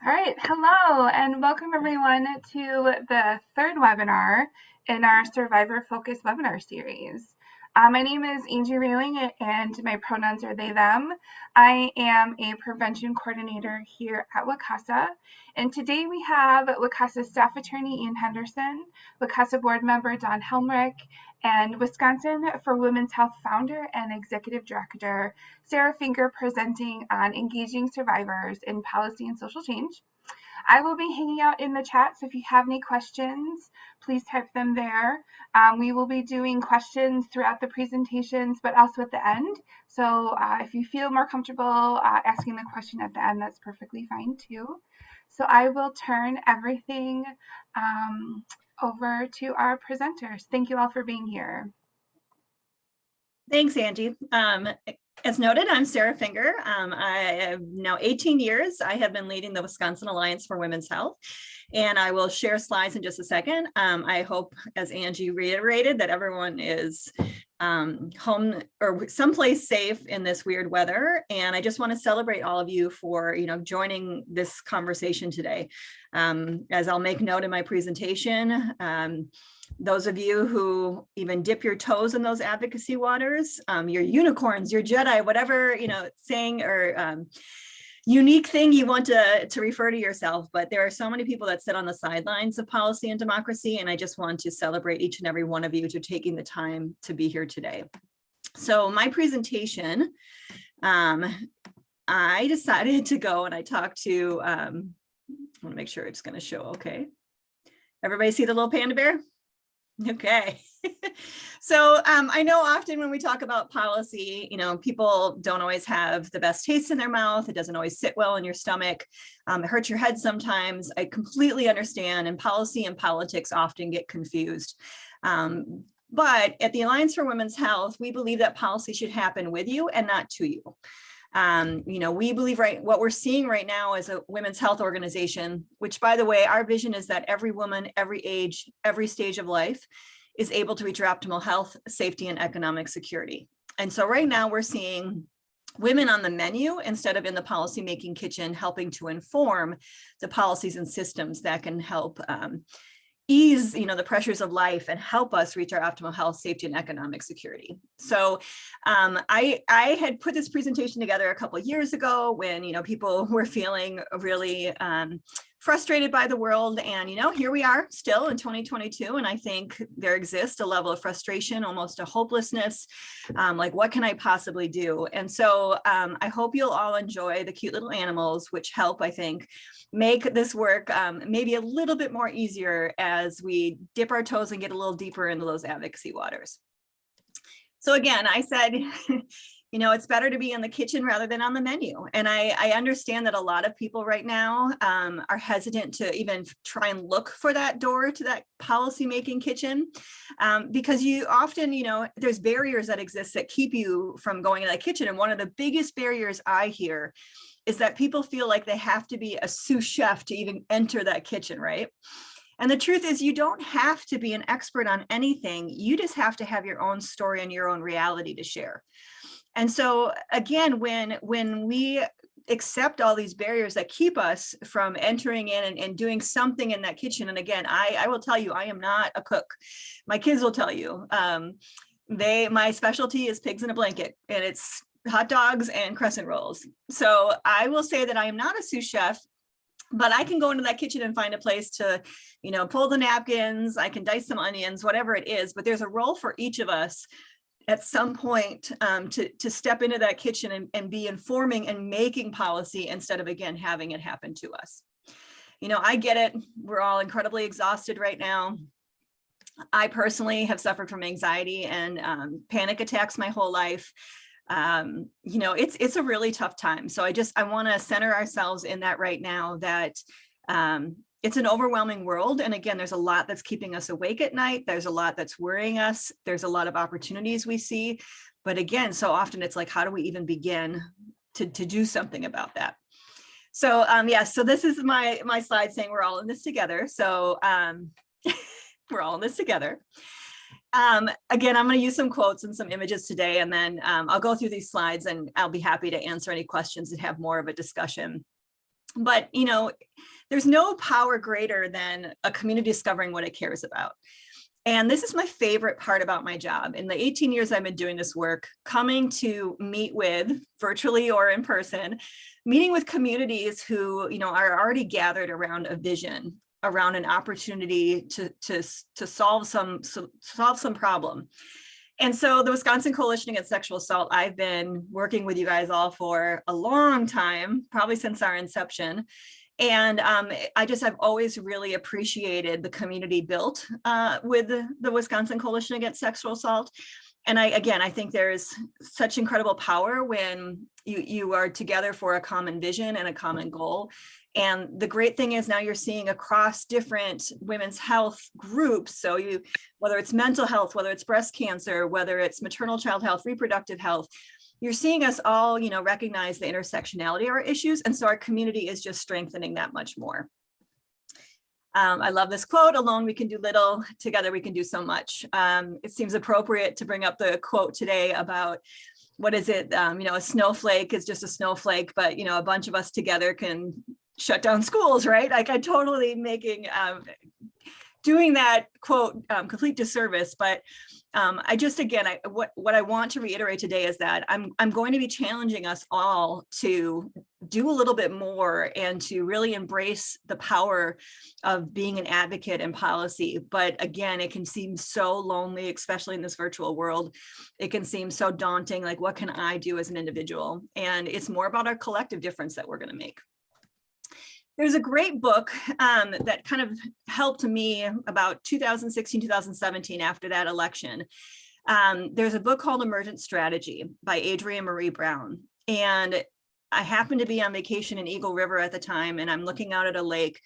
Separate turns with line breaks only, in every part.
All right, hello and welcome everyone to the third webinar in our Survivor Focus webinar series. My name is Angie Railing and my pronouns are they, them. I am a prevention coordinator here at WCASA, and today we have WCASA staff attorney Ian Henderson, WCASA board member Don Helmrich, and Wisconsin for Women's Health founder and executive director Sara presenting on engaging survivors in policy and social change. I will be hanging out in the chat, so if you have any questions, please type them there. We will be doing questions throughout the presentations, but also at the end. So if you feel more comfortable asking the question at the end, that's perfectly fine too. So I will turn everything over to our presenters. Thank you all for being here.
Thanks, Angie. As noted, I'm Sara Finger. I have now 18 years. I have been leading the Wisconsin Alliance for Women's Health, and I will share slides in just a second. I hope, as Angie reiterated, that everyone is home or someplace safe in this weird weather. And I just want to celebrate all of you for, joining this conversation today. As I'll make note in my presentation, those of you who even dip your toes in those advocacy waters, your unicorns, your Jedi, whatever, saying or unique thing you want to refer to yourself. But there are so many people that sit on the sidelines of policy and democracy. And I just want to celebrate each and every one of you to taking the time to be here today. So my presentation, I decided to go and I talked to, I want to make sure it's going to show. Okay. Everybody see the little panda bear? Okay. So I know often when we talk about policy, people don't always have the best taste in their mouth. It doesn't always sit well in your stomach. It hurts your head sometimes. I completely understand, and policy and politics often get confused. But at the Alliance for Women's Health, we believe that policy should happen with you and not to you. We believe what we're seeing right now as a women's health organization, which, by the way, our vision is that every woman, every age, every stage of life is able to reach her optimal health, safety, and economic security. And so right now we're seeing women on the menu instead of in the policymaking kitchen, helping to inform the policies and systems that can help ease, the pressures of life and help us reach our optimal health, safety, and economic security. So I had put this presentation together a couple of years ago when, people were feeling really frustrated by the world. And, here we are still in 2022. And I think there exists a level of frustration, almost a hopelessness, like what can I possibly do? And so I hope you'll all enjoy the cute little animals, which help, I think, make this work maybe a little bit more easier as we dip our toes and get a little deeper into those advocacy waters. So again, I said, it's better to be in the kitchen rather than on the menu. And I understand that a lot of people right now are hesitant to even try and look for that door to that policymaking kitchen because you often, there's barriers that exist that keep you from going to that kitchen. And one of the biggest barriers I hear is that people feel like they have to be a sous chef to even enter that kitchen, right? And the truth is you don't have to be an expert on anything. You just have to have your own story and your own reality to share. And so again, when we accept all these barriers that keep us from entering in and doing something in that kitchen, and again, I will tell you, I am not a cook. My kids will tell you, my specialty is pigs in a blanket, and it's hot dogs and crescent rolls. So I will say that I am not a sous chef, but I can go into that kitchen and find a place to, pull the napkins, I can dice some onions, whatever it is, but there's a role for each of us at some point to step into that kitchen and be informing and making policy instead of, again, having it happen to us. I get it. We're all incredibly exhausted right now. I personally have suffered from anxiety and panic attacks my whole life. It's a really tough time. So I want to center ourselves in that right now, that it's an overwhelming world. And again, there's a lot that's keeping us awake at night. There's a lot that's worrying us. There's a lot of opportunities we see. But again, so often it's like, how do we even begin to do something about that? So so this is my slide saying we're all in this together. So we're all in this together. Again, I'm going to use some quotes and some images today, and then I'll go through these slides and I'll be happy to answer any questions and have more of a discussion. But, you know, there's no power greater than a community discovering what it cares about. And this is my favorite part about my job. In the 18 years I've been doing this work, coming to meet with, virtually or in person, meeting with communities who, you know, are already gathered around a vision, around an opportunity to solve some problem. And so the Wisconsin Coalition Against Sexual Assault, I've been working with you guys all for a long time, probably since our inception. And I've always really appreciated the community built with the Wisconsin Coalition Against Sexual Assault. And I think there's such incredible power when you are together for a common vision and a common goal. And the great thing is now you're seeing across different women's health groups. So whether it's mental health, whether it's breast cancer, whether it's maternal child health, reproductive health, you're seeing us all, you know, recognize the intersectionality of our issues. And so our community is just strengthening that much more. I love this quote, alone we can do little, together we can do so much. It seems appropriate to bring up the quote today about, what is it? You know, a snowflake is just a snowflake, but, you know, a bunch of us together can shut down schools, right? Like I'm totally doing that quote complete disservice, but what I want to reiterate today is that I'm going to be challenging us all to do a little bit more and to really embrace the power of being an advocate in policy. But again, it can seem so lonely, especially in this virtual world. It can seem so daunting, like what can I do as an individual? And it's more about our collective difference that we're going to make. There's a great book that kind of helped me about 2016, 2017 after that election. There's a book called Emergent Strategy by Adrienne Maree Brown. And I happened to be on vacation in Eagle River at the time, and I'm looking out at a lake,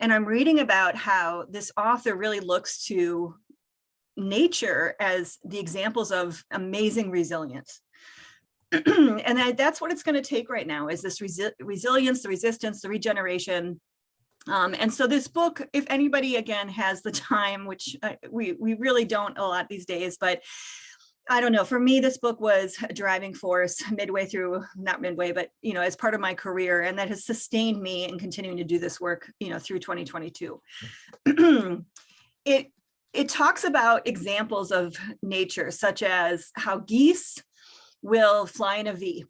and I'm reading about how this author really looks to nature as the examples of amazing resilience. And that's what it's going to take right now, is this resilience, the resistance, the regeneration. And so this book, if anybody, again, has the time, which we really don't a lot these days, but I don't know, for me, this book was a driving force midway through, not midway, but, you know, as part of my career, and that has sustained me in continuing to do this work, you know, through 2022. It talks about examples of nature, such as how geese will fly in a V,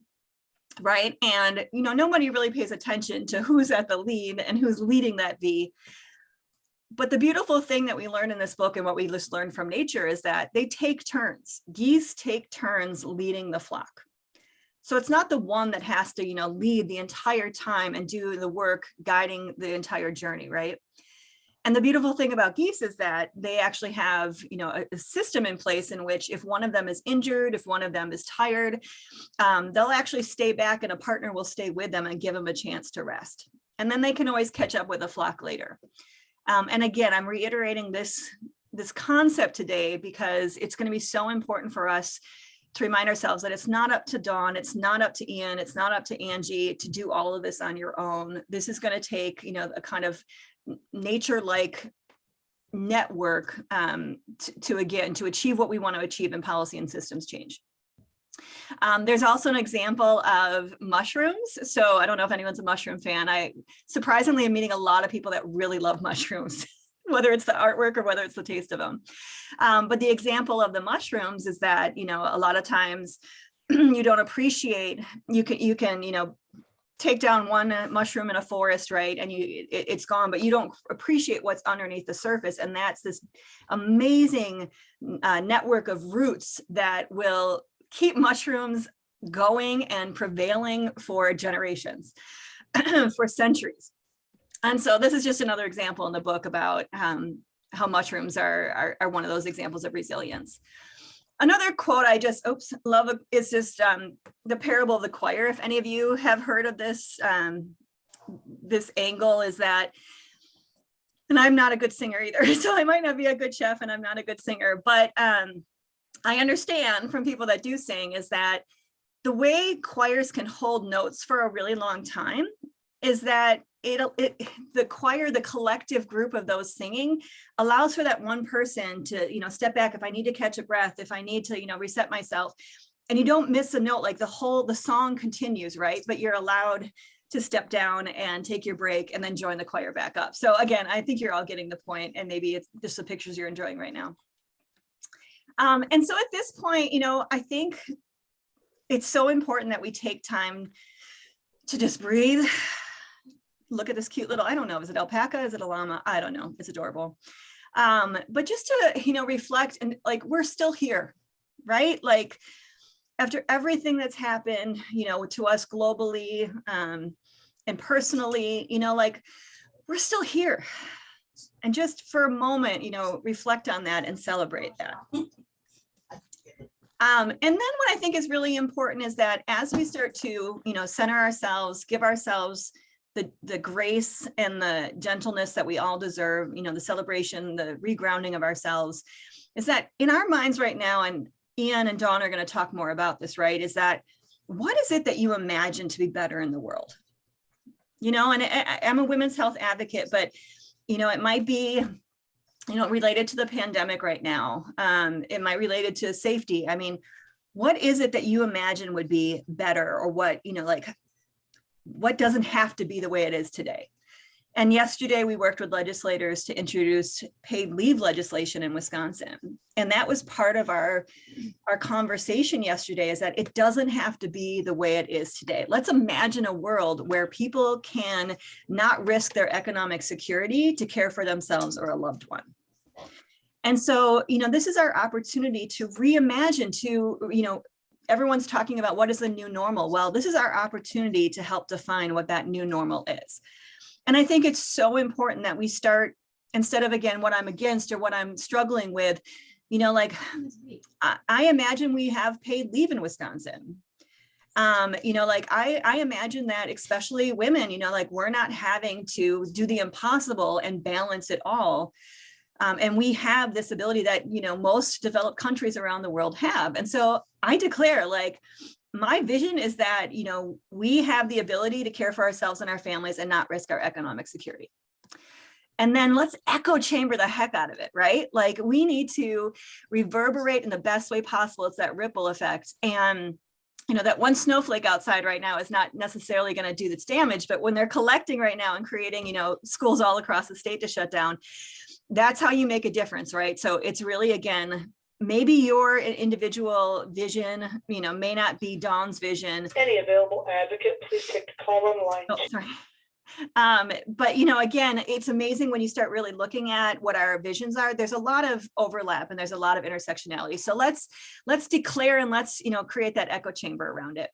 right? And, you know, nobody really pays attention to who's at the lead and who's leading that V. But the beautiful thing that we learn in this book, and what we just learned from nature, is that they take turns. Geese take turns leading the flock. So it's not the one that has to, you know, lead the entire time and do the work guiding the entire journey, right? And the beautiful thing about geese is that they actually have, you know, a system in place in which if one of them is injured, if one of them is tired, they'll actually stay back and a partner will stay with them and give them a chance to rest. And then they can always catch up with a flock later. And again, I'm reiterating this concept today because it's going to be so important for us to remind ourselves that it's not up to Dawn, it's not up to Ian, it's not up to Angie to do all of this on your own. This is going to take, you know, a kind of nature-like network to achieve what we want to achieve in policy and systems change. There's also an example of mushrooms. So I don't know if anyone's a mushroom fan. I surprisingly am meeting a lot of people that really love mushrooms, whether it's the artwork or whether it's the taste of them. But the example of the mushrooms is that, you know, a lot of times you don't appreciate, you can, you know, take down one mushroom in a forest, right? And it's gone, but you don't appreciate what's underneath the surface. And that's this amazing network of roots that will keep mushrooms going and prevailing for generations, for centuries. And so this is just another example in the book about how mushrooms are one of those examples of resilience. Another quote I just love is just the parable of the choir. If any of you have heard of this, this angle is that, and I'm not a good singer either, so I might not be a good chef and I'm not a good singer, but I understand from people that do sing is that the way choirs can hold notes for a really long time is that the choir, the collective group of those singing, allows for that one person to, you know, step back if I need to catch a breath, if I need to, you know, reset myself, and you don't miss a note. Like the song continues, right? But you're allowed to step down and take your break and then join the choir back up. So again, I think you're all getting the point, and maybe it's just the pictures you're enjoying right now. And so at this point, I think it's so important that we take time to just breathe. Look at this cute little, I don't know, is it alpaca? Is it a llama? I don't know. It's adorable. But just to, reflect, and like, we're still here, right? Like, after everything that's happened, to us globally, and personally, like, we're still here. And just for a moment, reflect on that and celebrate that. And then what I think is really important is that as we start to, center ourselves, give ourselves the grace and the gentleness that we all deserve, the celebration, the regrounding of ourselves, is that in our minds right now, and Ian and Dawn are going to talk more about this, right, is that what is it that you imagine to be better in the world? And I'm a women's health advocate, but, it might be, related to the pandemic right now. It might related to safety. I mean, what is it that you imagine would be better, or what, what doesn't have to be the way it is today? And yesterday we worked with legislators to introduce paid leave legislation in Wisconsin. And that was part of our conversation yesterday, is that it doesn't have to be the way it is today. Let's imagine a world where people can not risk their economic security to care for themselves or a loved one. And so, this is our opportunity to reimagine, to, everyone's talking about what is the new normal. Well, this is our opportunity to help define what that new normal is. And I think it's so important that we start, instead of, again, what I'm against or what I'm struggling with, like, I imagine we have paid leave in Wisconsin. Like, I imagine that especially women, like, we're not having to do the impossible and balance it all. And we have this ability that, most developed countries around the world have. And so I declare, like, my vision is that, we have the ability to care for ourselves and our families and not risk our economic security. And then let's echo chamber the heck out of it, right? Like, we need to reverberate in the best way possible. It's that ripple effect. And, that one snowflake outside right now is not necessarily going to do this damage, but when they're collecting right now and creating, schools all across the state to shut down, that's how you make a difference, right? So it's really, again, maybe your individual vision, may not be Dawn's vision.
Any available advocate, please take the call on the line.
Oh, sorry. But, again, it's amazing when you start really looking at what our visions are. There's a lot of overlap and there's a lot of intersectionality. So let's declare and let's, create that echo chamber around it.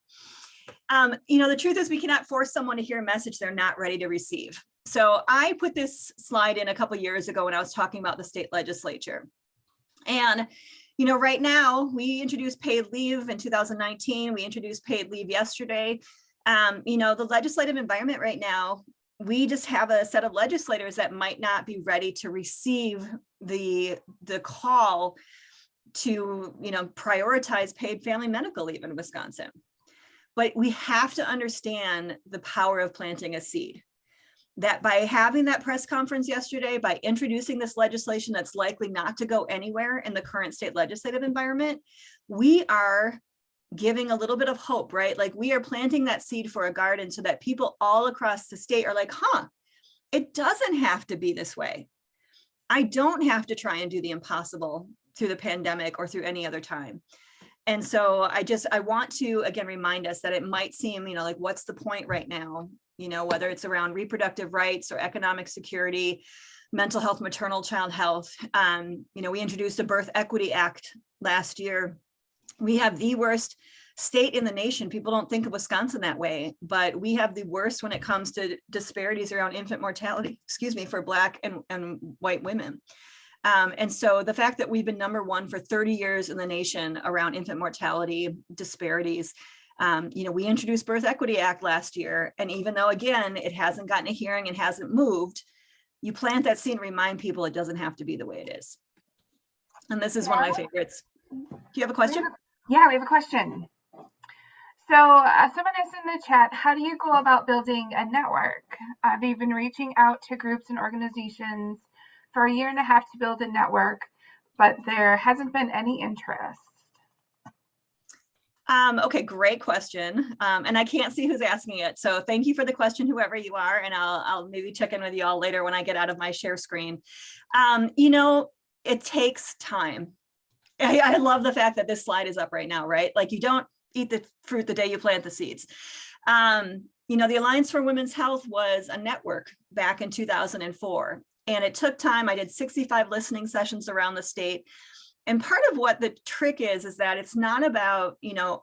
The truth is we cannot force someone to hear a message they're not ready to receive. So I put this slide in a couple of years ago when I was talking about the state legislature. And, right now we introduced paid leave in 2019. We introduced paid leave yesterday. The legislative environment right now, we just have a set of legislators that might not be ready to receive the call to, prioritize paid family medical leave in Wisconsin. But we have to understand the power of planting a seed. That by having that press conference yesterday, by introducing this legislation that's likely not to go anywhere in the current state legislative environment, we are giving a little bit of hope, right? Like, we are planting that seed for a garden so that people all across the state are like, it doesn't have to be this way. I don't have to try and do the impossible through the pandemic or through any other time. And so I want to, again, remind us that it might seem, like, what's the point right now? Whether it's around reproductive rights or economic security, mental health, maternal child health. We introduced a Birth Equity Act last year. We have the worst state in the nation. People don't think of Wisconsin that way, but we have the worst when it comes to disparities around infant mortality, for Black and white women. And so the fact that we've been #1 for 30 years in the nation around infant mortality disparities, we introduced Birth Equity Act last year. And even though, again, it hasn't gotten a hearing and hasn't moved, you plant that seed and remind people it doesn't have to be the way it is. And this is one of my favorites. Do you have a question?
Yeah, we have a question. So someone asked in the chat, how do you go about building a network? They've been reaching out to groups and organizations for a year and a half to build a network, but there hasn't been any interest.
Okay, great question. And I can't see who's asking it. So thank you for the question, whoever you are, and I'll maybe check in with you all later when I get out of my share screen. It takes time. I love the fact that this slide is up right now, right? Like you don't eat the fruit the day you plant the seeds. The Alliance for Women's Health was a network back in 2004, and it took time. I did 65 listening sessions around the state. And part of what the trick is that it's not about,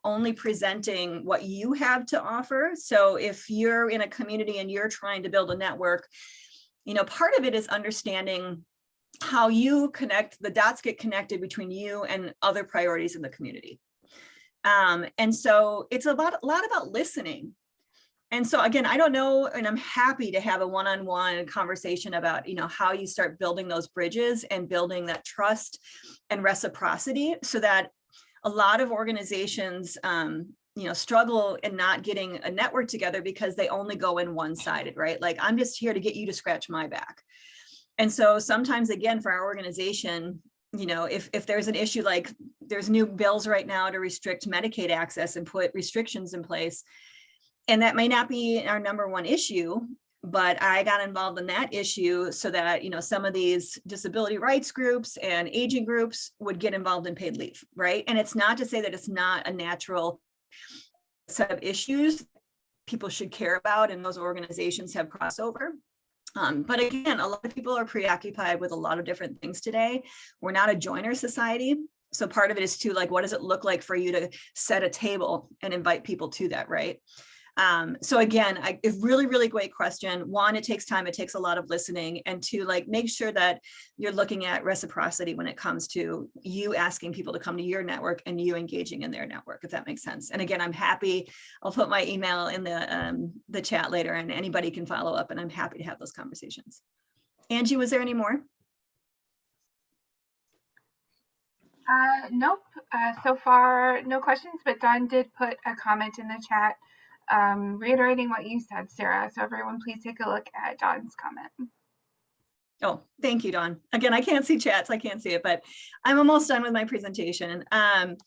only presenting what you have to offer. So if you're in a community and you're trying to build a network, part of it is understanding how you connect, the dots get connected between you and other priorities in the community. And so it's a lot about listening. And so again, I don't know, and I'm happy to have a one-on-one conversation about, how you start building those bridges and building that trust and reciprocity, so that a lot of organizations, struggle in not getting a network together because they only go in one-sided, right? Like, I'm just here to get you to scratch my back. And so sometimes, again, for our organization, if there's an issue, like there's new bills right now to restrict Medicaid access and put restrictions in place, and that may not be our number one issue, but I got involved in that issue so that, some of these disability rights groups and aging groups would get involved in paid leave, right? And it's not to say that it's not a natural set of issues people should care about, and those organizations have crossover. But again, a lot of people are preoccupied with a lot of different things today. We're not a joiner society. So part of it is too, like, what does it look like for you to set a table and invite people to that, right? So again, a really, really great question. One, it takes time, it takes a lot of listening, and two, like, make sure that you're looking at reciprocity when it comes to you asking people to come to your network and you engaging in their network, if that makes sense. And again, I'm happy, I'll put my email in the chat later, and anybody can follow up, and I'm happy to have those conversations. Angie, was there any more?
Nope. So far, no questions, but Dawn did put a comment in the chat reiterating what you said, Sarah. So everyone, please take a look at Dawn's comment.
Oh, thank you, Dawn. Again, I can't see chats, I can't see it, but I'm almost done with my presentation. I'm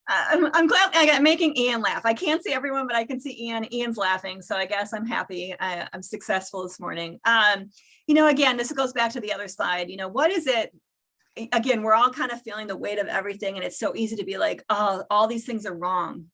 glad I got making Ian laugh. I can't see everyone, but I can see Ian. Ian's laughing, so I guess I'm happy. I'm successful this morning. Again, this goes back to the other slide. What is it? Again, we're all kind of feeling the weight of everything, and it's so easy to be like, oh, all these things are wrong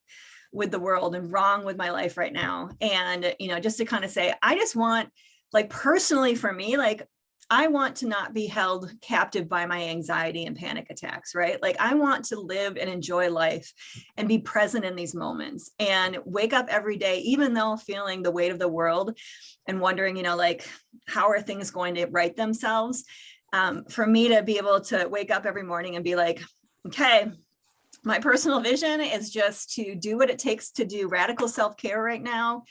with the world and wrong with my life right now. And, just to kind of say, I just want, like, personally for me, like, I want to not be held captive by my anxiety and panic attacks, right? Like, I want to live and enjoy life and be present in these moments and wake up every day, even though feeling the weight of the world and wondering, like, how are things going to right themselves? For me to be able to wake up every morning and be like, okay, my personal vision is just to do what it takes to do radical self-care right now,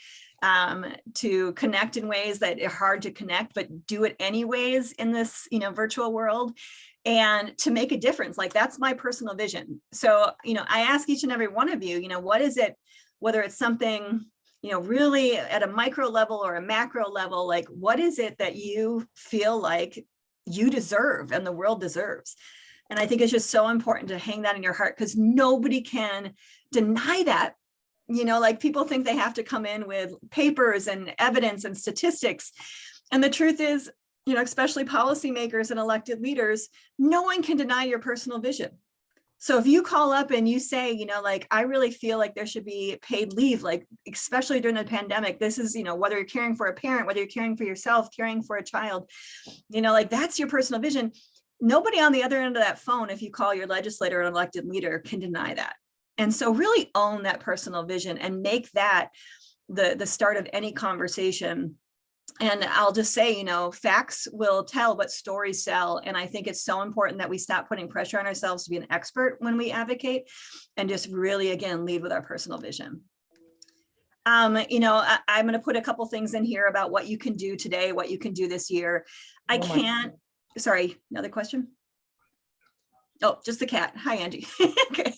to connect in ways that are hard to connect, but do it anyways in this, virtual world, and to make a difference. Like, that's my personal vision. So, I ask each and every one of you, what is it, whether it's something, really at a micro level or a macro level, like, what is it that you feel like you deserve and the world deserves? And I think it's just so important to hang that in your heart, because nobody can deny that. Like, people think they have to come in with papers and evidence and statistics. And the truth is, especially policymakers and elected leaders, no one can deny your personal vision. So if you call up and you say, like, I really feel like there should be paid leave, like, especially during the pandemic, this is, whether you're caring for a parent, whether you're caring for yourself, caring for a child, like, that's your personal vision. Nobody on the other end of that phone, if you call your legislator or an elected leader, can deny that. And so really own that personal vision and make that the start of any conversation. And I'll just say, facts will tell, but stories sell. And I think it's so important that we stop putting pressure on ourselves to be an expert when we advocate, and just really, again, lead with our personal vision. I'm going to put a couple things in here about what you can do today, what you can do this year. Sorry, another question? Oh, just the cat. Hi, Angie. Okay.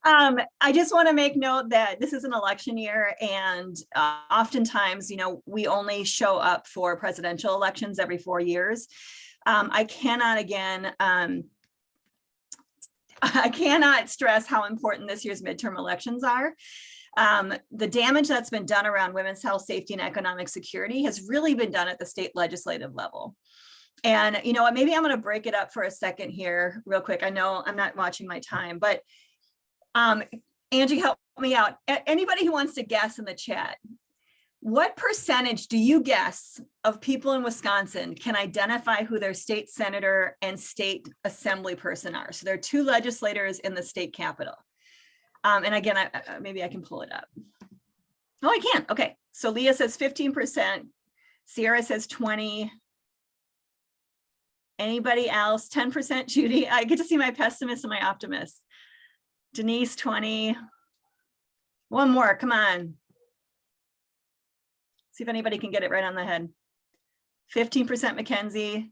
I just want to make note that this is an election year, and oftentimes, we only show up for presidential elections every 4 years. I cannot, again, I cannot stress how important this year's midterm elections are. The damage that's been done around women's health, safety, and economic security has really been done at the state legislative level. And you know what, maybe I'm going to break it up for a second here real quick. I know I'm not watching my time, but Angie, help me out. Anybody who wants to guess in the chat, what percentage do you guess of people in Wisconsin can identify who their state senator and state assembly person are? So there are two legislators in the state capitol. And again, maybe I can pull it up. Oh, I can. Okay. So Leah says 15%. Sierra says 20. Anybody else? 10%. Judy. I get to see my pessimist and my optimist. Denise, 20. One more. Come on. See if anybody can get it right on the head. 15% Mackenzie.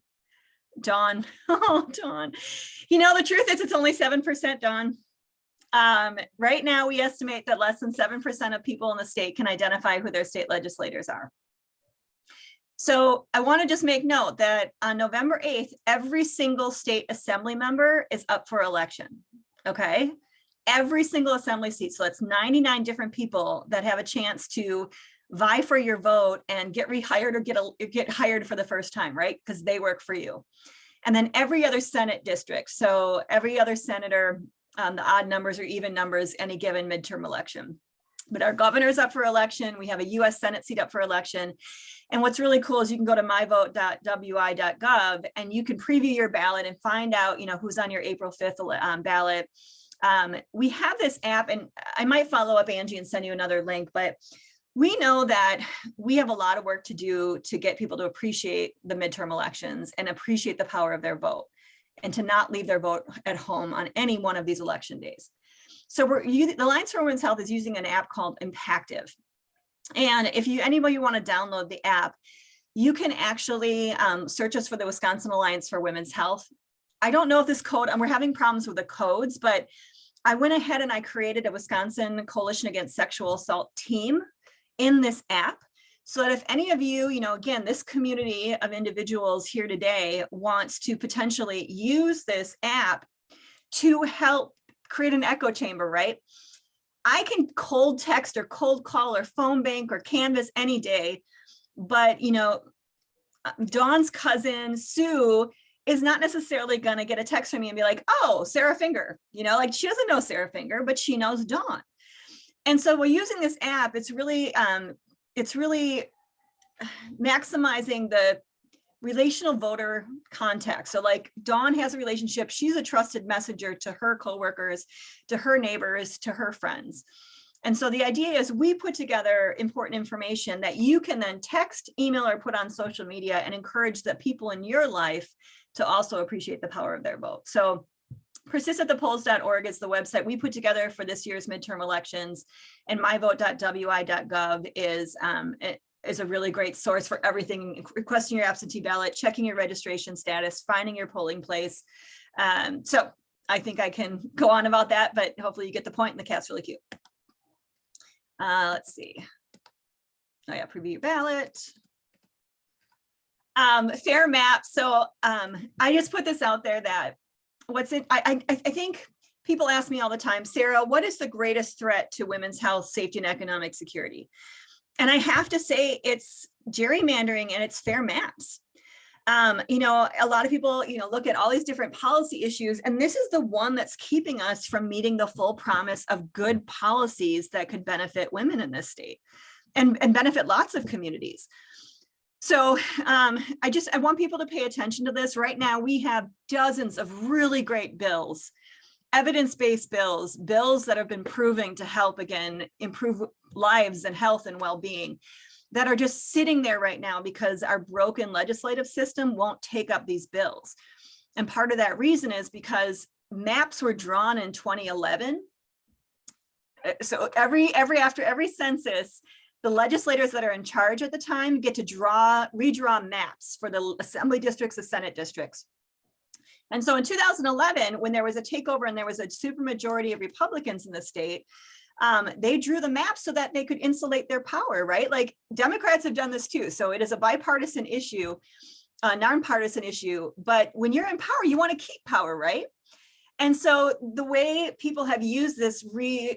Dawn. Oh, Dawn. You know, the truth is it's only 7%, Dawn. Right now, we estimate that less than 7% of people in the state can identify who their state legislators are. So I want to just make note that on November 8th, every single state assembly member is up for election. Okay. Every single assembly seat. So that's 99 different people that have a chance to vie for your vote and get rehired or get hired for the first time, right? Because they work for you. And then every other Senate district. So every other senator, the odd numbers or even numbers, any given midterm election. But our governor's up for election. We have a US Senate seat up for election. And what's really cool is you can go to myvote.wi.gov and you can preview your ballot and find out, you know, who's on your April 5th ballot. We have this app, and I might follow up, Angie, and send you another link, but we know that we have a lot of work to do to get people to appreciate the midterm elections and appreciate the power of their vote and to not leave their vote at home on any one of these election days. So the Alliance for Women's Health is using an app called Impactive. And if anybody want to download the app, you can actually search us for the Wisconsin Alliance for Women's Health. I don't know if this code, and we're having problems with the codes, but I went ahead and I created a Wisconsin Coalition Against Sexual Assault team in this app, so that if any of you, you know, again, this community of individuals here today wants to potentially use this app to help create an echo chamber, right? I can cold text or cold call or phone bank or canvas any day, but, you know, Dawn's cousin, Sue, is not necessarily going to get a text from me and be like, oh, Sarah Finger, you know, like she doesn't know Sarah Finger, but she knows Dawn. And so we're using this app. It's really maximizing the relational voter contact. So like Dawn has a relationship. She's a trusted messenger to her coworkers, to her neighbors, to her friends. And so the idea is we put together important information that you can then text, email, or put on social media and encourage the people in your life to also appreciate the power of their vote. So persistatthepolls.org is the website we put together for this year's midterm elections, and myvote.wi.gov is a really great source for everything: requesting your absentee ballot, checking your registration status, finding your polling place. So I think I can go on about that, but hopefully you get the point, and the cat's really cute. Let's see. Oh yeah, preview your ballot. Fair map. So I just put this out there that I think people ask me all the time, Sarah, what is the greatest threat to women's health, safety, and economic security? And I have to say it's gerrymandering and it's fair maps. You know, a lot of people, you know, look at all these different policy issues, and this is the one that's keeping us from meeting the full promise of good policies that could benefit women in this state and benefit lots of communities. So I want people to pay attention to this. Right now, we have dozens of really great bills, evidence-based bills that have been proving to help, again, improve lives and health and well-being, that are just sitting there right now because our broken legislative system won't take up these bills. And part of that reason is because maps were drawn in 2011. So after every census, the legislators that are in charge at the time get to redraw maps for the assembly districts, the Senate districts. And so in 2011, when there was a takeover and there was a supermajority of Republicans in the state, they drew the map so that they could insulate their power, right? Like Democrats have done this too. So it is a bipartisan issue, nonpartisan issue, but when you're in power, you want to keep power, right? And so the way people have used this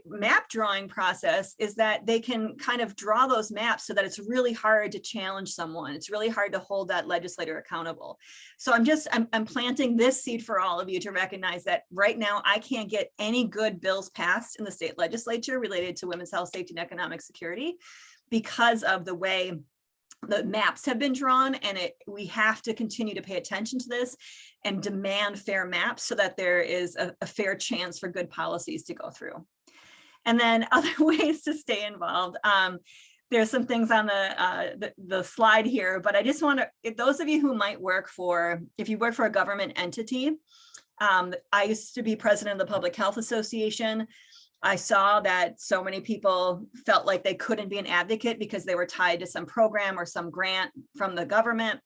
map drawing process is that they can kind of draw those maps so that it's really hard to challenge someone. It's really hard to hold that legislator accountable. So I'm planting this seed for all of you to recognize that right now I can't get any good bills passed in the state legislature related to women's health, safety, and economic security because of the way the maps have been drawn, and we have to continue to pay attention to this and demand fair maps so that there is a fair chance for good policies to go through. And then other ways to stay involved. There's some things on the slide here, but I just want to, those of you who might work for, if you work for a government entity, I used to be president of the Public Health Association. I saw that so many people felt like they couldn't be an advocate because they were tied to some program or some grant from the government.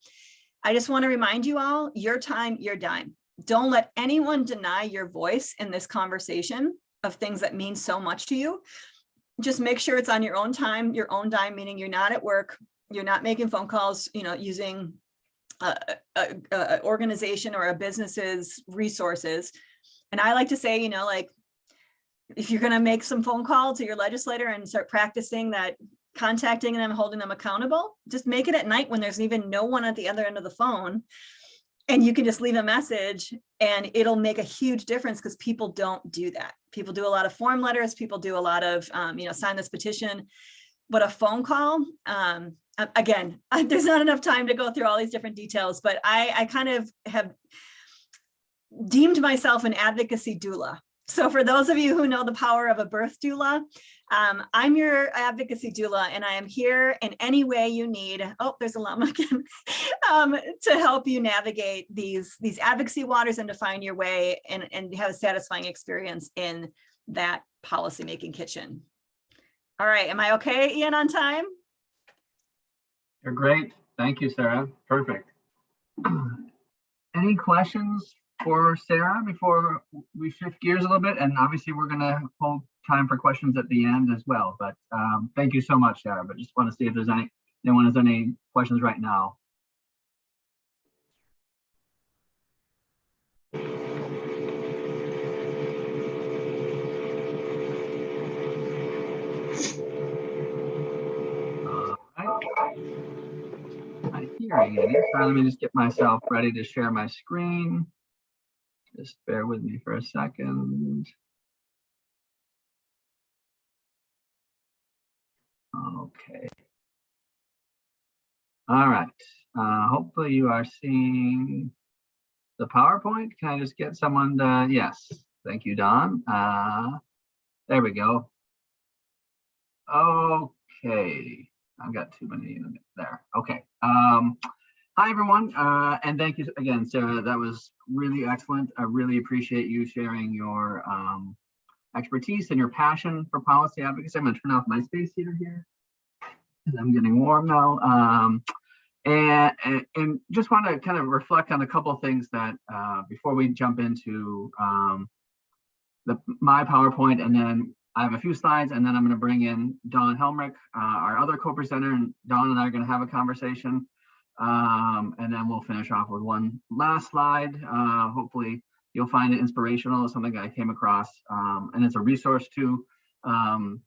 I just want to remind you all, your time, your dime. Don't let anyone deny your voice in this conversation of things that mean so much to you. Just make sure it's on your own time, your own dime, meaning you're not at work, you're not making phone calls, using an organization or a business's resources. And I like to say, if you're going to make some phone call to your legislator and start practicing that, contacting them, holding them accountable, just make it at night when there's even no one at the other end of the phone. And you can just leave a message and it'll make a huge difference because people don't do that. People do a lot of form letters. People do a lot of, sign this petition. But a phone call, again, there's not enough time to go through all these different details, but I kind of have deemed myself an advocacy doula. So for those of you who know the power of a birth doula, I'm your advocacy doula, and I am here in any way you need. Oh, there's a llama again, to help you navigate these advocacy waters and to find your way and have a satisfying experience in that policymaking kitchen. All right, am I okay, Ian, on time?
You're great. Thank you, Sarah. Perfect. Any questions for Sara before we shift gears a little bit? And obviously we're going to hold time for questions at the end as well, but thank you so much, Sara. But just want to see if there's anyone has any questions right now. My hearing aids. Let me just get myself ready to share my screen. Just bear with me for a second. Okay. All right. Hopefully you are seeing the PowerPoint. Can I just get someone to, yes. Thank you, Don. There we go. Okay. I've got too many in there. Okay. Hi, everyone. And thank you again, Sara. That was really excellent. I really appreciate you sharing your expertise and your passion for policy advocacy. I'm going to turn off my space heater here because I'm getting warm now. And just want to kind of reflect on a couple of things that before we jump into my PowerPoint, and then I have a few slides, and then I'm going to bring in Dawn Helmerich, our other co-presenter, and Dawn and I are going to have a conversation. And then we'll finish off with one last slide. Hopefully you'll find it inspirational. It's something I came across, and it's a resource too, from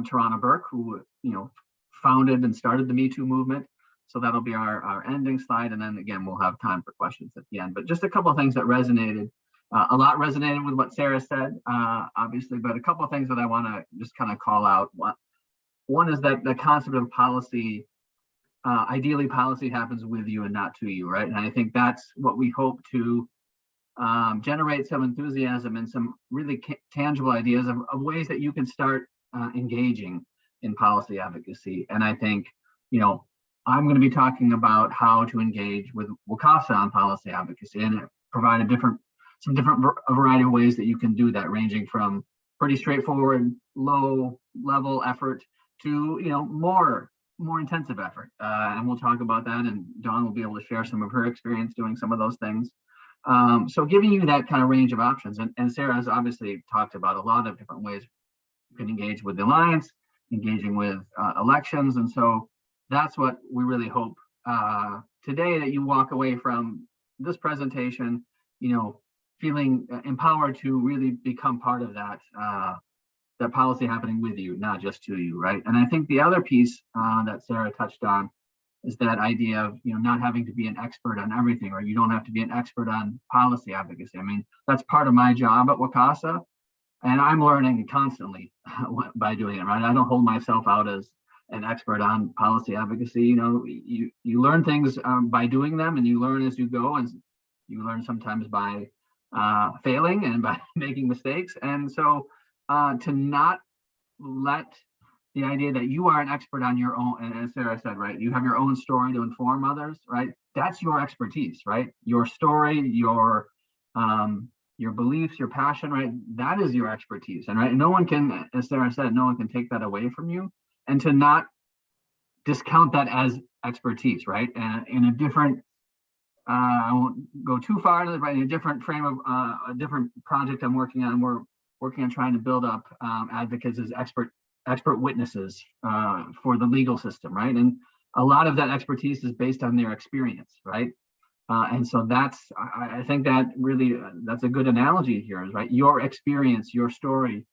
Tarana Burke, who founded and started the Me Too movement. So that'll be our ending slide, and then again we'll have time for questions at the end. But just a couple of things that resonated. A lot resonated with what Sara said, obviously, but a couple of things that I want to just kind of call out. One is that the concept of policy, ideally policy happens with you and not to you, right? And I think that's what we hope to generate some enthusiasm and some really tangible ideas of ways that you can start engaging in policy advocacy. And I think, I'm going to be talking about how to engage with WCASA on policy advocacy and provide a variety of ways that you can do that, ranging from pretty straightforward, low level effort to, more intensive effort. And we'll talk about that, and Dawn will be able to share some of her experience doing some of those things. So giving you that kind of range of options. And Sara has obviously talked about a lot of different ways you can engage with the Alliance, engaging with elections. And so that's what we really hope today, that you walk away from this presentation, feeling empowered to really become part of that that policy happening with you, not just to you, right? And I think the other piece that Sara touched on is that idea of, not having to be an expert on everything, or you don't have to be an expert on policy advocacy. I mean, that's part of my job at WCASA, and I'm learning constantly by doing it, right? I don't hold myself out as an expert on policy advocacy. You learn things by doing them, and you learn as you go, and you learn sometimes by failing and by making mistakes. And so to not let the idea that you are an expert on your own, and as Sara said, right, you have your own story to inform others, right? That's your expertise, right? Your story, your beliefs, your passion, right? That is your expertise, and right, no one can, as Sara said, no one can take that away from you, and to not discount that as expertise, right? And in a different, I won't go too far, right? In a different frame of a different project I'm working on, we're working on trying to build up advocates as expert witnesses for the legal system, right? And a lot of that expertise is based on their experience, right? And so I think that really, that's a good analogy here, is right? Your experience, your story,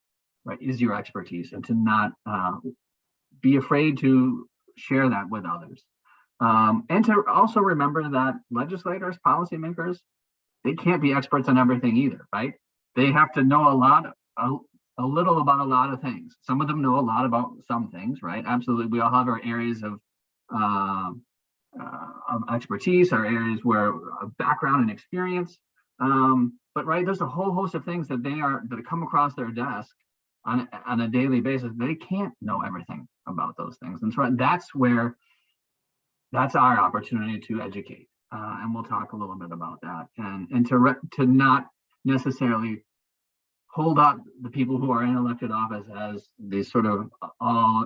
right, is your expertise, and to not be afraid to share that with others. And to also remember that legislators, policymakers, they can't be experts on everything either, right? They have to know a little about a lot of things. Some of them know a lot about some things, right? Absolutely. We all have our areas of expertise, our areas where background and experience. But right, there's a whole host of things that that come across their desk on a daily basis. They can't know everything about those things. And so that's our opportunity to educate. And we'll talk a little bit about that, and to not necessarily hold up the people who are in elected office as these sort of all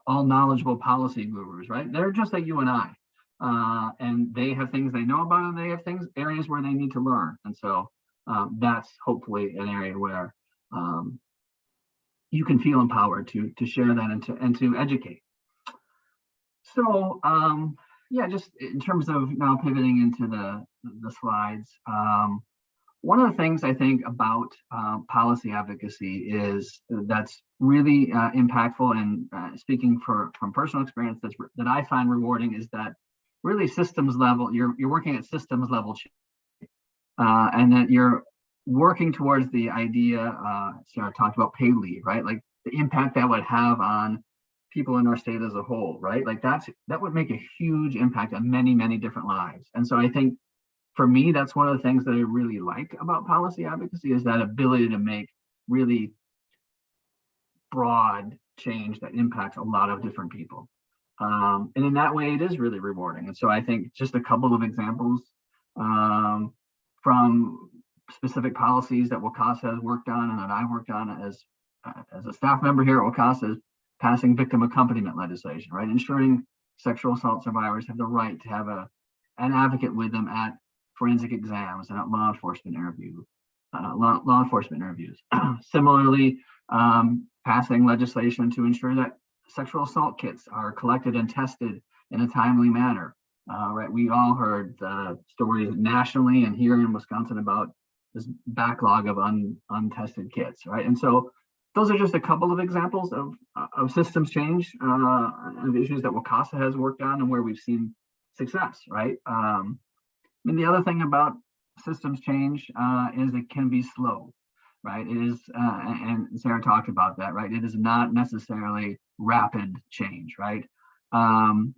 knowledgeable policy gurus, right? They're just like you and I, and they have things they know about, and they have areas where they need to learn. And so that's hopefully an area where you can feel empowered to share that and to educate. So yeah, just in terms of now pivoting into the slides. One of the things I think about policy advocacy is that's really impactful, and speaking from personal experience, that I find rewarding, is that really systems level, you're working at systems level, and that you're working towards the idea, Sara talked about paid leave, right? Like the impact that would have on people in our state as a whole, right? Like that would make a huge impact on many, many different lives. And so I think, for me, that's one of the things that I really like about policy advocacy, is that ability to make really broad change that impacts a lot of different people. And in that way, it is really rewarding. And so I think just a couple of examples from specific policies that WCASA has worked on, and that I worked on as a staff member here at WCASA, is passing victim accompaniment legislation, right? Ensuring sexual assault survivors have the right to have an advocate with them at forensic exams and at law enforcement interviews. Similarly, passing legislation to ensure that sexual assault kits are collected and tested in a timely manner. Right, we all heard stories nationally and here in Wisconsin about this backlog of untested kits, right? And so those are just a couple of examples of systems change, of issues that WCASA has worked on and where we've seen success, right? And the other thing about systems change is it can be slow, right? It is, and Sara talked about that, right? It is not necessarily rapid change, right?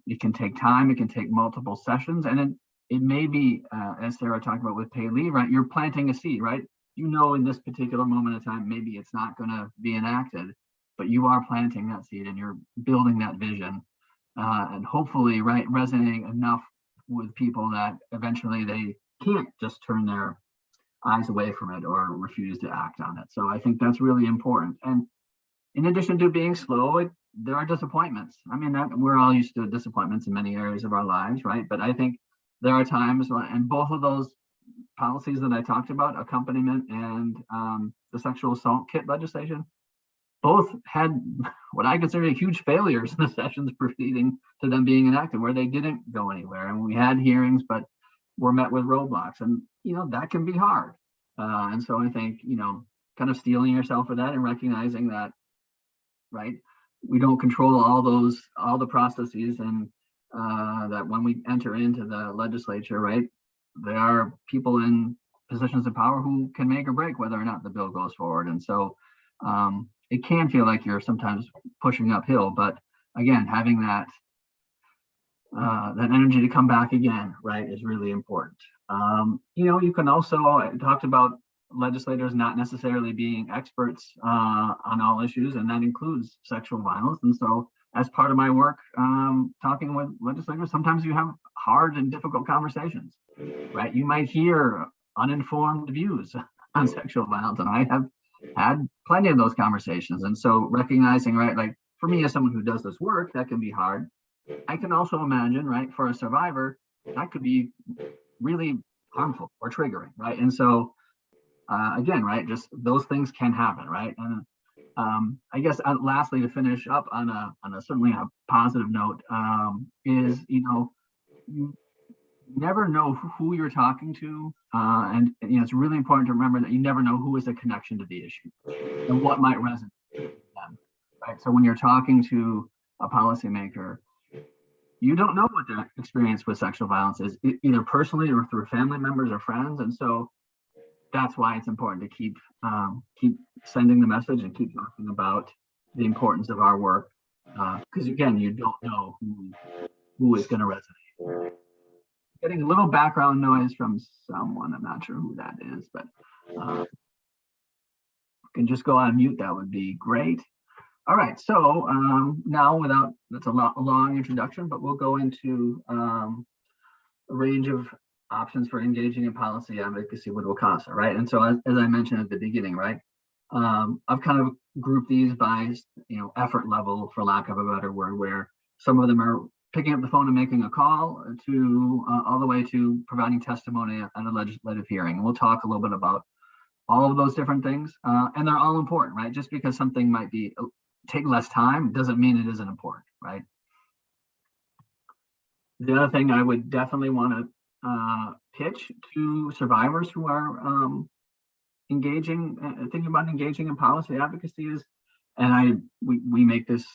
It can take time, it can take multiple sessions, and it may be, as Sara talked about with paid leave, right? You're planting a seed, right? You know, in this particular moment of time, maybe it's not going to be enacted, but you are planting that seed and you're building that vision, and hopefully, right, resonating enough with people that eventually they can't just turn their eyes away from it or refuse to act on it. So I think that's really important. And in addition to being slow, there are disappointments. I mean, we're all used to disappointments in many areas of our lives, right? But I think there are times, and both of those policies that I talked about, accompaniment and the sexual assault kit legislation, both had what I consider huge failures in the sessions preceding to them being enacted, where they didn't go anywhere. And we had hearings, but were met with roadblocks. And, that can be hard. And so I think, kind of steeling yourself for that and recognizing that, right, we don't control all the processes, and that when we enter into the legislature, right, there are people in positions of power who can make or break whether or not the bill goes forward. And so it can feel like you're sometimes pushing uphill, but again, having that energy to come back again, right, is really important. You can also, I talked about legislators not necessarily being experts on all issues, and that includes sexual violence. And so as part of my work, talking with legislators, sometimes you have hard and difficult conversations, right? You might hear uninformed views on sexual violence, and I have had plenty of those conversations. And so recognizing, right, like for me as someone who does this work, that can be hard. I can also imagine, right, for a survivor, that could be really harmful or triggering, right? And so again, right, just those things can happen, right? And I guess lastly, to finish up on a certainly a positive note, is you never know who you're talking to, and it's really important to remember that you never know who is a connection to the issue and what might resonate with them, right? So when you're talking to a policymaker, you don't know what their experience with sexual violence is, either personally or through family members or friends, and so that's why it's important to keep sending the message and keep talking about the importance of our work, because again, you don't know who is going to resonate. Getting a little background noise from someone, I'm not sure who that is, but you can just go on mute, that would be great. All right, so now that's a long introduction, but we'll go into a range of options for engaging in policy advocacy with WCASA, right? And so as I mentioned at the beginning, right, I've kind of grouped these by effort level, for lack of a better word, where some of them are picking up the phone and making a call to all the way to providing testimony at a legislative hearing. And we'll talk a little bit about all of those different things, and they're all important, right? Just because something might take less time doesn't mean it isn't important, right? The other thing I would definitely want to pitch to survivors who are thinking about engaging in policy advocacy is, and we make this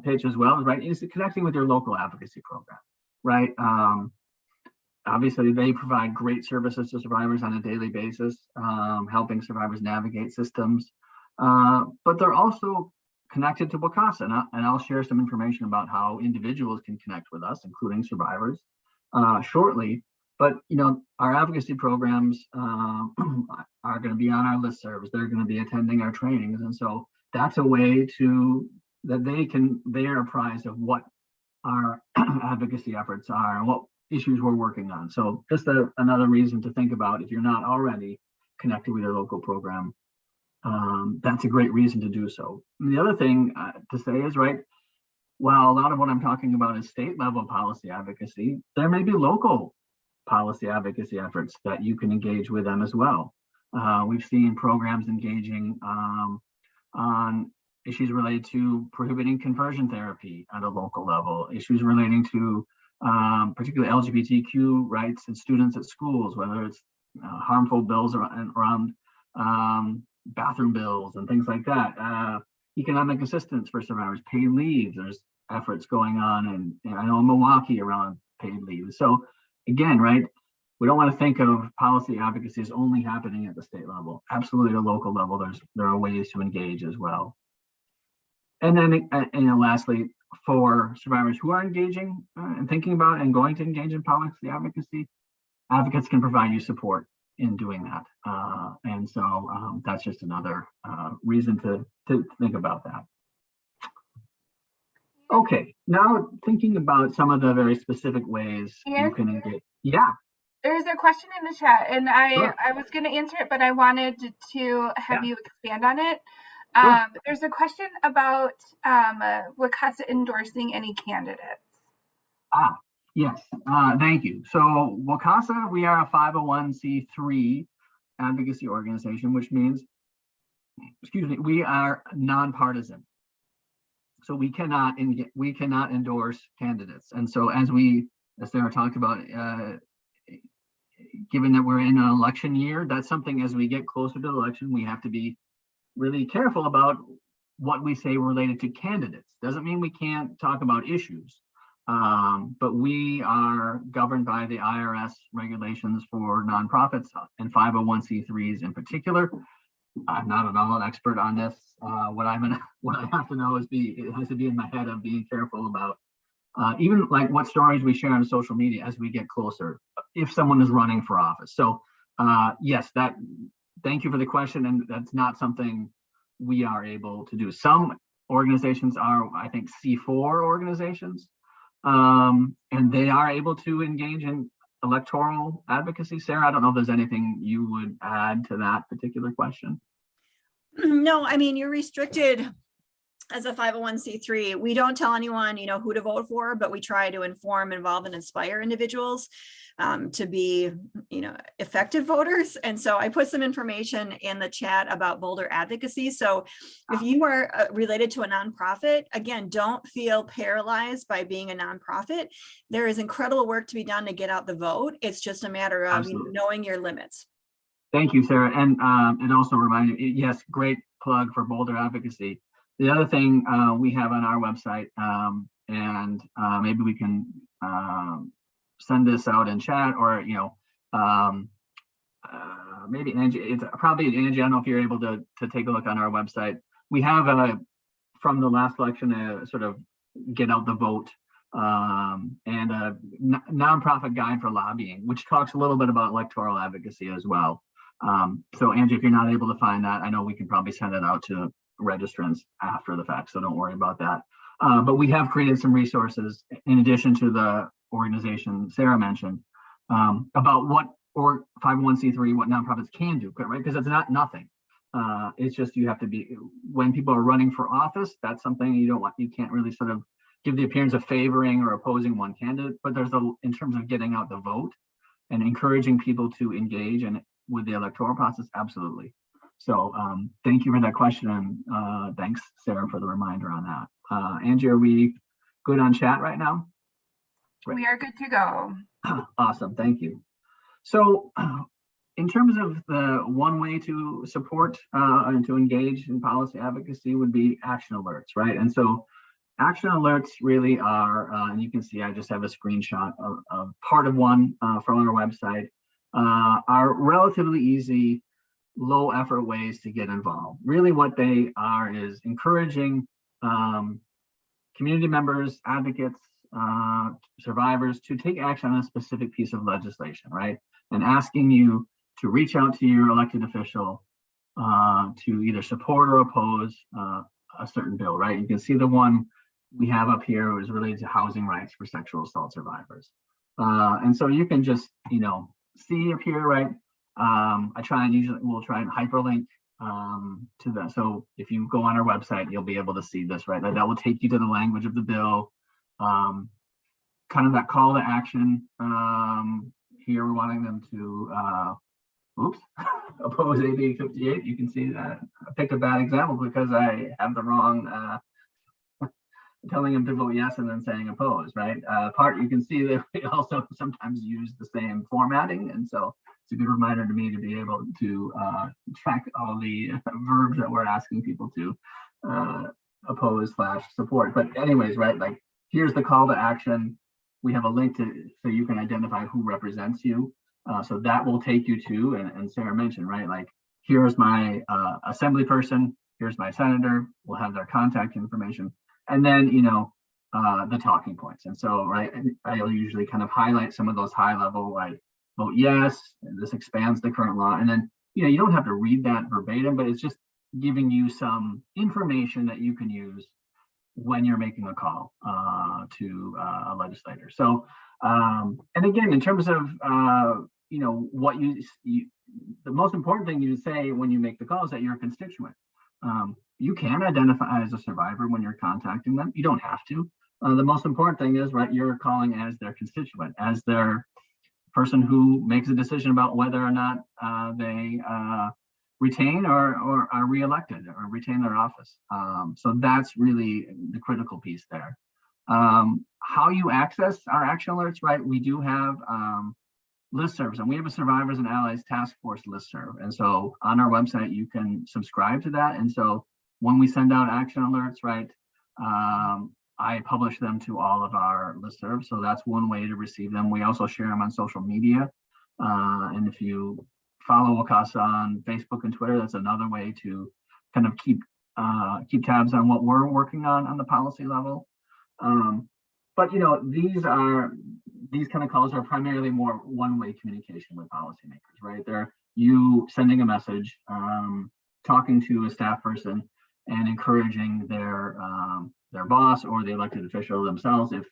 pitch as well, right, is connecting with your local advocacy program, right? Obviously, they provide great services to survivors on a daily basis, helping survivors navigate systems, but they're also connected to WCASA, and I'll share some information about how individuals can connect with us, including survivors, shortly. But our advocacy programs are going to be on our listservs. They're going to be attending our trainings, and so that's a way that they are apprised of what our advocacy efforts are and what issues we're working on. So just another reason to think about, if you're not already connected with your local program, that's a great reason to do so. And the other thing to say is, right, while a lot of what I'm talking about is state level policy advocacy, there may be local policy advocacy efforts that you can engage with them as well. We've seen programs engaging on issues related to prohibiting conversion therapy at a local level, issues relating to particularly LGBTQ rights and students at schools, whether it's harmful bills around bathroom bills and things like that, economic assistance for survivors, paid leave. There's efforts going on, and I know in Milwaukee around paid leave. So again, right, we don't want to think of policy advocacy as only happening at the state level. Absolutely, at a local level, there are ways to engage as well. And then, lastly, for survivors who are engaging and thinking about and going to engage in policy advocacy, advocates can provide you support in doing that. And so that's just another reason to think about that. Okay, now thinking about some of the very specific ways you can engage. Yeah.
There's a question in the chat, and I was going to answer it, but I wanted to have you expand on it. There's a question about WCASA endorsing any candidates.
Yes, thank you. So WCASA, we are a 501c3 advocacy organization, which means, we are nonpartisan. So we cannot endorse candidates. And so as Sara talked about, given that we're in an election year, that's something as we get closer to the election, we have to be really careful about what we say related to candidates. Doesn't mean we can't talk about issues, but we are governed by the IRS regulations for nonprofits and 501c3s in particular. I'm not at all an expert on this. What I have to know is it has to be in my head of being careful about even like what stories we share on social media as we get closer, if someone is running for office. So yes, thank you for the question. And that's not something we are able to do. Some organizations are, I think, C4 organizations, and they are able to engage in electoral advocacy. Sarah, I don't know if there's anything you would add to that particular question.
No, I mean, you're restricted as a 501c3. We don't tell anyone, who to vote for, but we try to inform, involve, and inspire individuals to be, effective voters. And so I put some information in the chat about Boulder Advocacy. So if you are related to a nonprofit, again, don't feel paralyzed by being a nonprofit. There is incredible work to be done to get out the vote. It's just a matter of knowing your limits.
Thank you, Sarah. And it also reminded me, yes, great plug for Boulder Advocacy. The other thing we have on our website, and maybe we can send this out in chat, or maybe Angie. It's probably Angie. I don't know if you're able to take a look on our website. We have from the last election a sort of get out the vote and a nonprofit guide for lobbying, which talks a little bit about electoral advocacy as well. So Angie, if you're not able to find that, I know we can probably send it out to registrants after the fact, so don't worry about that. But we have created some resources in addition to the organization Sarah mentioned about what 501c3, what nonprofits can do, right? Because it's not nothing. It's just you have to be, when people are running for office, that's something you can't really sort of give the appearance of favoring or opposing one candidate, but there's in terms of getting out the vote and encouraging people to engage with the electoral process, absolutely. So thank you for that question, and thanks, Sarah, for the reminder on that. Angie, are we good on chat right now?
We are good to go.
Awesome, thank you. So in terms of the one way to support and to engage in policy advocacy would be action alerts, right? And so action alerts really are, and you can see I just have a screenshot of part of one from our website, are relatively easy, low effort ways to get involved. Really what they are is encouraging community members, advocates, survivors to take action on a specific piece of legislation, right? And asking you to reach out to your elected official to either support or oppose a certain bill, right? You can see the one we have up here is related to housing rights for sexual assault survivors. And so you can just, see up here, right? We'll try and hyperlink to that. So if you go on our website, you'll be able to see this, right? That will take you to the language of the bill, kind of that call to action. Here we're wanting them to, oppose AB 58. You can see that I picked a bad example because I have the wrong, telling them to vote yes and then saying oppose, right? You can see that we also sometimes use the same formatting. And so it's a good reminder to me to be able to track all the verbs that we're asking people to oppose / support. But anyways, right, like here's the call to action. We have a link so you can identify who represents you. So that will take you to, and Sarah mentioned, right, like here's my assembly person, here's my senator, we'll have their contact information. And then, the talking points. And so, right, I'll usually kind of highlight some of those high level, like vote yes, and this expands the current law. And then, you don't have to read that verbatim, but it's just giving you some information that you can use when you're making a call to a legislator. So, and again, in terms of, what the most important thing you say when you make the call is that you're a constituent. You can identify as a survivor when you're contacting them. You don't have to. The most important thing is, right, you're calling as their constituent, as their person who makes a decision about whether or not they retain or are reelected or retain their office. So that's really the critical piece there. How you access our action alerts, right? We do have listservs, and we have a Survivors and Allies Task Force listserv. And so on our website, you can subscribe to that. And so when we send out action alerts, right, I publish them to all of our listservs. So that's one way to receive them. We also share them on social media. And if you follow WCASA on Facebook and Twitter, that's another way to kind of keep tabs on what we're working on the policy level. But you know, these kind of calls are primarily more one-way communication with policymakers, right? They're you sending a message, talking to a staff person, and encouraging their boss or the elected official themselves, if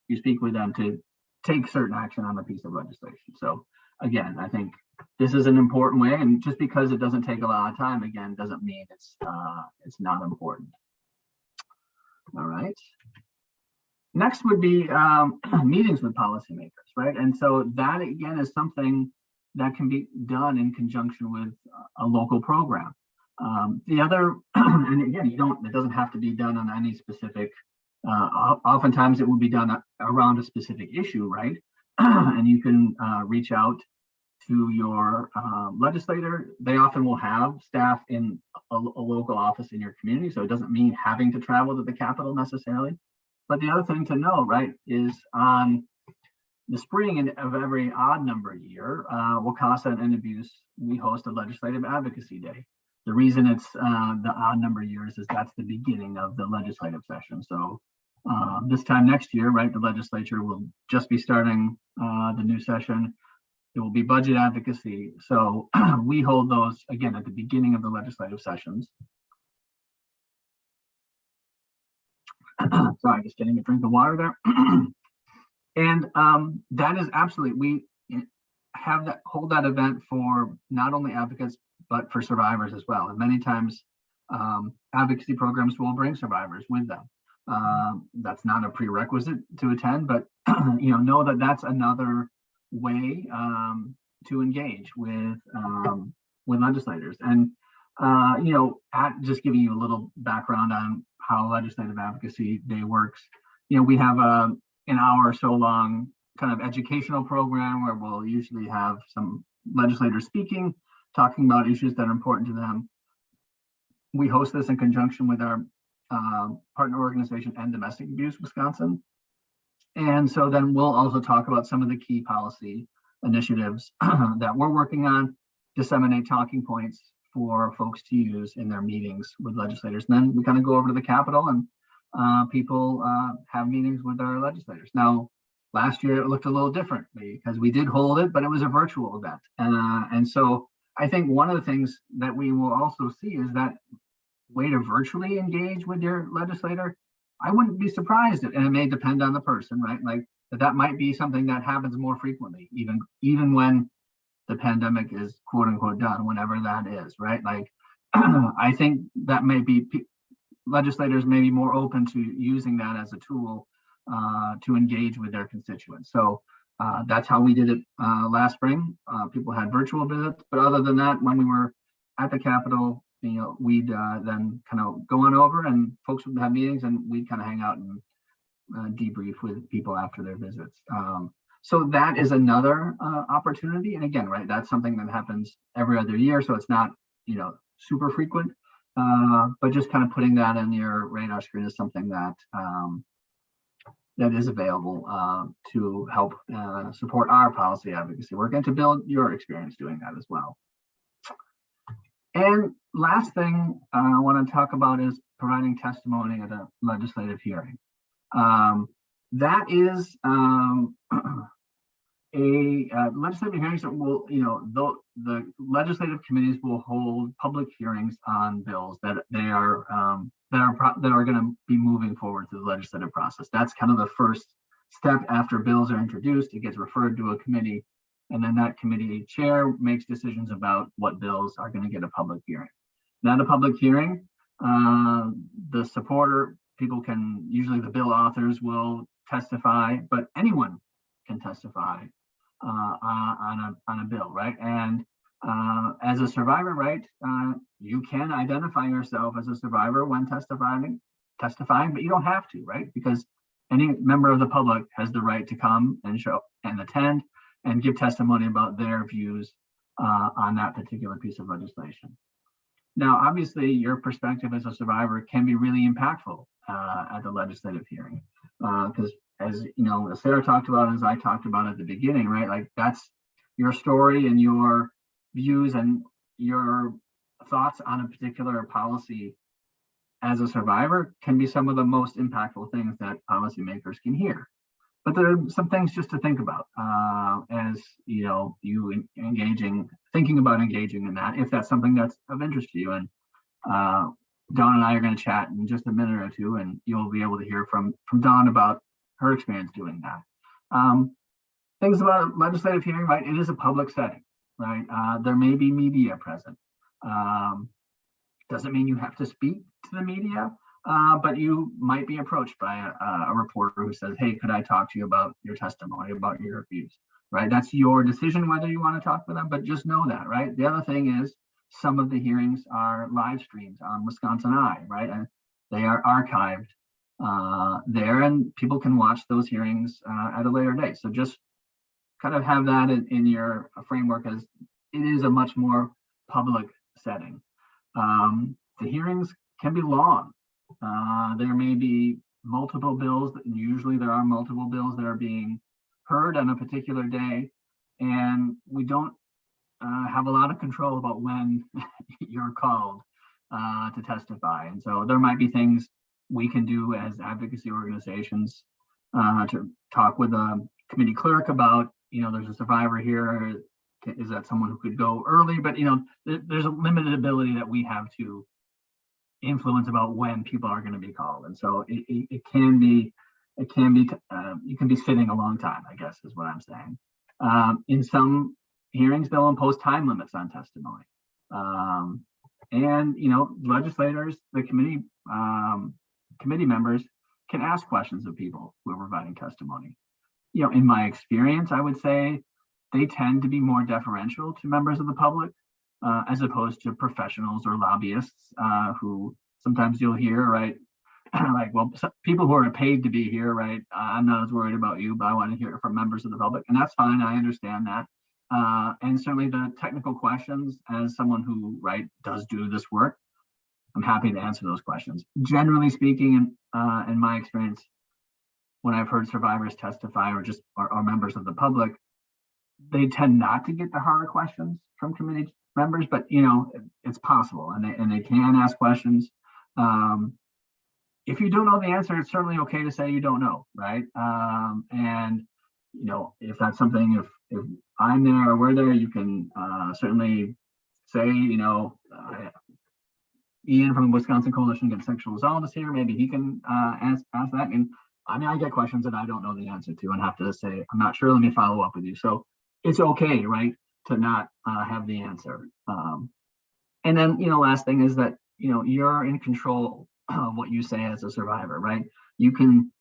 you speak with them, to take certain action on a piece of legislation. So again, I think this is an important way, and just because it doesn't take a lot of time, again, doesn't mean it's not important. All right. Next would be meetings with policymakers, right? And so that again is something that can be done in conjunction with a local program. The other, and again, it doesn't have to be done on any specific, oftentimes it will be done around a specific issue, right? And you can reach out to your legislator. They often will have staff in a local office in your community, so it doesn't mean having to travel to the Capitol necessarily. But the other thing to know, right, is on the spring of every odd number year, WCASA and Abuse, we host a legislative advocacy day. The reason it's the odd number of years is that's the beginning of the legislative session. So this time next year, right, the legislature will just be starting the new session. It will be budget advocacy. So we hold those again at the beginning of the legislative sessions. Sorry, just getting a drink of water there. And that is absolutely, we have hold that event for not only advocates, but for survivors as well. And many times advocacy programs will bring survivors with them. That's not a prerequisite to attend, but know that that's another way to engage with legislators. And just giving you a little background on how Legislative Advocacy Day works. We have an hour or so long kind of educational program where we'll usually have some legislators speaking, talking about issues that are important to them. We host this in conjunction with our partner organization and Domestic Abuse Wisconsin. And so then we'll also talk about some of the key policy initiatives that we're working on, disseminate talking points for folks to use in their meetings with legislators. And then we kind of go over to the Capitol and people have meetings with our legislators. Now, last year it looked a little different because we did hold it, but it was a virtual event. And so I think one of the things that we will also see is that way to virtually engage with your legislator. I wouldn't be surprised, and it may depend on the person, right? Like that might be something that happens more frequently, even when the pandemic is quote unquote done, whenever that is, right? Like I think that may be legislators may be more open to using that as a tool to engage with their constituents. So that's how we did it last spring. People had virtual visits, but other than that, when we were at the Capitol, we'd then kind of go on over and folks would have meetings and we'd kind of hang out and debrief with people after their visits. So that is another opportunity. And again, right, that's something that happens every other year. So it's not, super frequent, but just kind of putting that on your radar screen is something that that is available to help support our policy advocacy work and to build your experience doing that as well. And last thing I want to talk about is providing testimony at a legislative hearing. That is legislative hearings that will, the legislative committees will hold public hearings on bills that are going to be moving forward through the legislative process. That's kind of the first step after bills are introduced. It gets referred to a committee, and then that committee chair makes decisions about what bills are going to get a public hearing. Not a public hearing, the supporter, people can, usually the bill authors will testify, but anyone can testify on a bill, right? And as a survivor, right, you can identify yourself as a survivor when testifying, but you don't have to, right? Because any member of the public has the right to come and show and attend and give testimony about their views on that particular piece of legislation. Now, obviously, your perspective as a survivor can be really impactful at the legislative hearing, because as you know, as Sara talked about, as I talked about at the beginning, right? Like that's your story and your views and your thoughts on a particular policy as a survivor can be some of the most impactful things that policymakers can hear. But there are some things just to think about as you know, thinking about engaging in that, if that's something that's of interest to you. And Dawn and I are going to chat in just a minute or two, and you'll be able to hear from Dawn about her experience doing that. Things about a legislative hearing, right? It is a public setting, right? There may be media present. Doesn't mean you have to speak to the media, but you might be approached by a reporter who says, hey, could I talk to you about your testimony, about your views, right? That's your decision whether you want to talk with them, but just know that, right? The other thing is some of the hearings are live streamed on Wisconsin Eye, right? And they are archived there, and people can watch those hearings at a later date. So just kind of have that in your framework, as it is a much more public setting. The hearings can be long. There may be multiple bills, usually there are multiple bills that are being heard on a particular day, and we don't have a lot of control about when you're called to testify. And so there might be things we can do as advocacy organizations to talk with a committee clerk about, you know, there's a survivor here. Is that someone who could go early? But, you know, there's a limited ability that we have to influence about when people are going to be called. And so it can be, you can be sitting a long time, I guess is what I'm saying. In some hearings, they'll impose time limits on testimony. And, you know, legislators, the committee members can ask questions of people who are providing testimony. You know, in my experience, I would say they tend to be more deferential to members of the public as opposed to professionals or lobbyists who sometimes you'll hear, right? Like, well, people who are paid to be here, right? I'm not as worried about you, but I want to hear it from members of the public. And that's fine. I understand that. And certainly the technical questions, as someone who, right, does do this work, I'm happy to answer those questions. Generally speaking, in my experience, when I've heard survivors testify or just are members of the public, they tend not to get the harder questions from committee members, but you know, it's possible, and they can ask questions. If you don't know the answer, it's certainly okay to say you don't know, right? And you know, if that's something, if I'm there or we're there, you can certainly say, you know, Ian from the Wisconsin Coalition Against Sexual Assault is here. Maybe he can ask that. And I mean, I get questions that I don't know the answer to and have to say, I'm not sure, let me follow up with you. So it's okay, right, to not have the answer. And then, you know, last thing is that, you know, you're in control of what you say as a survivor, right? You can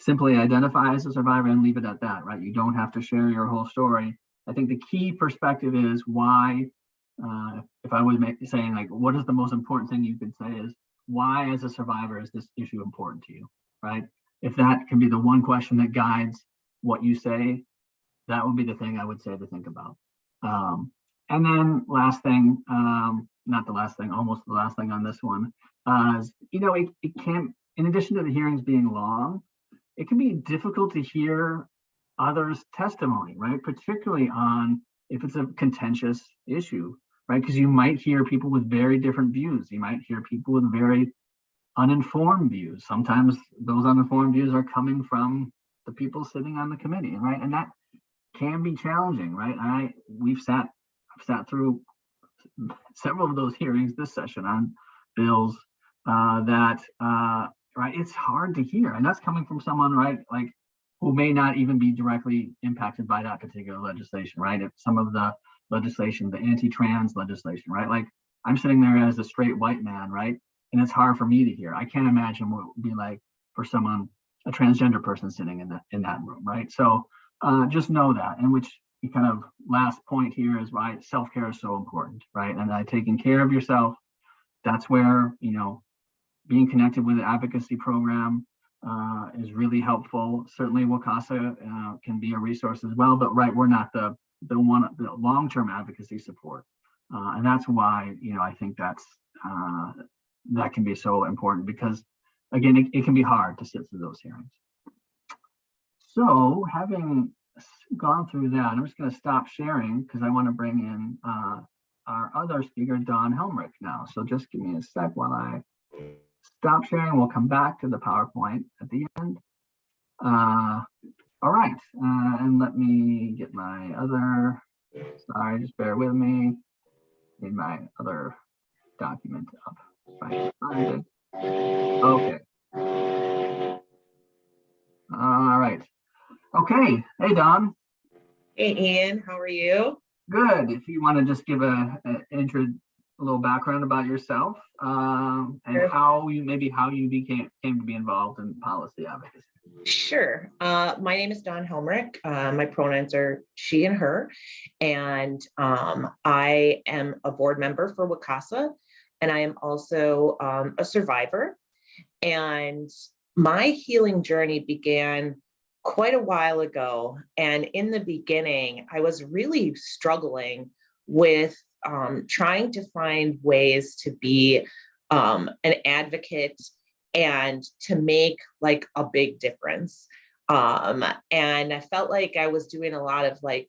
simply identify as a survivor and leave it at that, right? You don't have to share your whole story. I think the key perspective is why, if I was saying like, what is the most important thing you could say is, why as a survivor is this issue important to you, right? If that can be the one question that guides what you say, that would be the thing I would say to think about. And then last thing, not the last thing, almost the last thing on this one, is, you know, it can, in addition to the hearings being long, it can be difficult to hear others' testimony, right? Particularly on if it's a contentious issue, right? Because you might hear people with very different views. You might hear people with very uninformed views. Sometimes those uninformed views are coming from the people sitting on the committee, right? And that can be challenging, right? I've sat through several of those hearings this session on bills right, it's hard to hear, and that's coming from someone, right, like who may not even be directly impacted by that particular legislation, right? If some of the legislation, the anti-trans legislation, right? Like I'm sitting there as a straight white man, right? And it's hard for me to hear. I can't imagine what it would be like for someone, a transgender person sitting in that room, right? So just know that. And which kind of last point here is why self-care is so important, right? And taking care of yourself, that's where, you know, being connected with an advocacy program is really helpful. Certainly WCASA can be a resource as well, but right, we're not the long-term advocacy support. And that's why, I think that can be so important, because again, it can be hard to sit through those hearings. So having gone through that, I'm just going to stop sharing because I want to bring in our other speaker, Don Helmerich, now. So just give me a sec while I stop sharing. We'll come back to the PowerPoint at the end. All right, and let me get my other, sorry, just bear with me. Need my other document up. Right, find it. Okay. All right. Okay. Hey, Don.
Hey, Ian, how are you?
Good. If you want to just give a little background about yourself, and
Sure.
how you came to be involved in policy advocacy.
Sure. My name is Don Helmerich. My pronouns are she and her, and I am a board member for WCASA, and I am also a survivor. And my healing journey began quite a while ago. And in the beginning, I was really struggling with trying to find ways to be an advocate and to make like a big difference. And I felt like I was doing a lot of like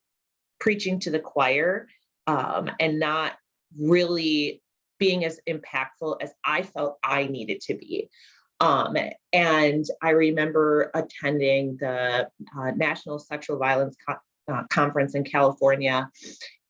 preaching to the choir, and not really being as impactful as I felt I needed to be. And I remember attending the National Sexual Violence Conference in California,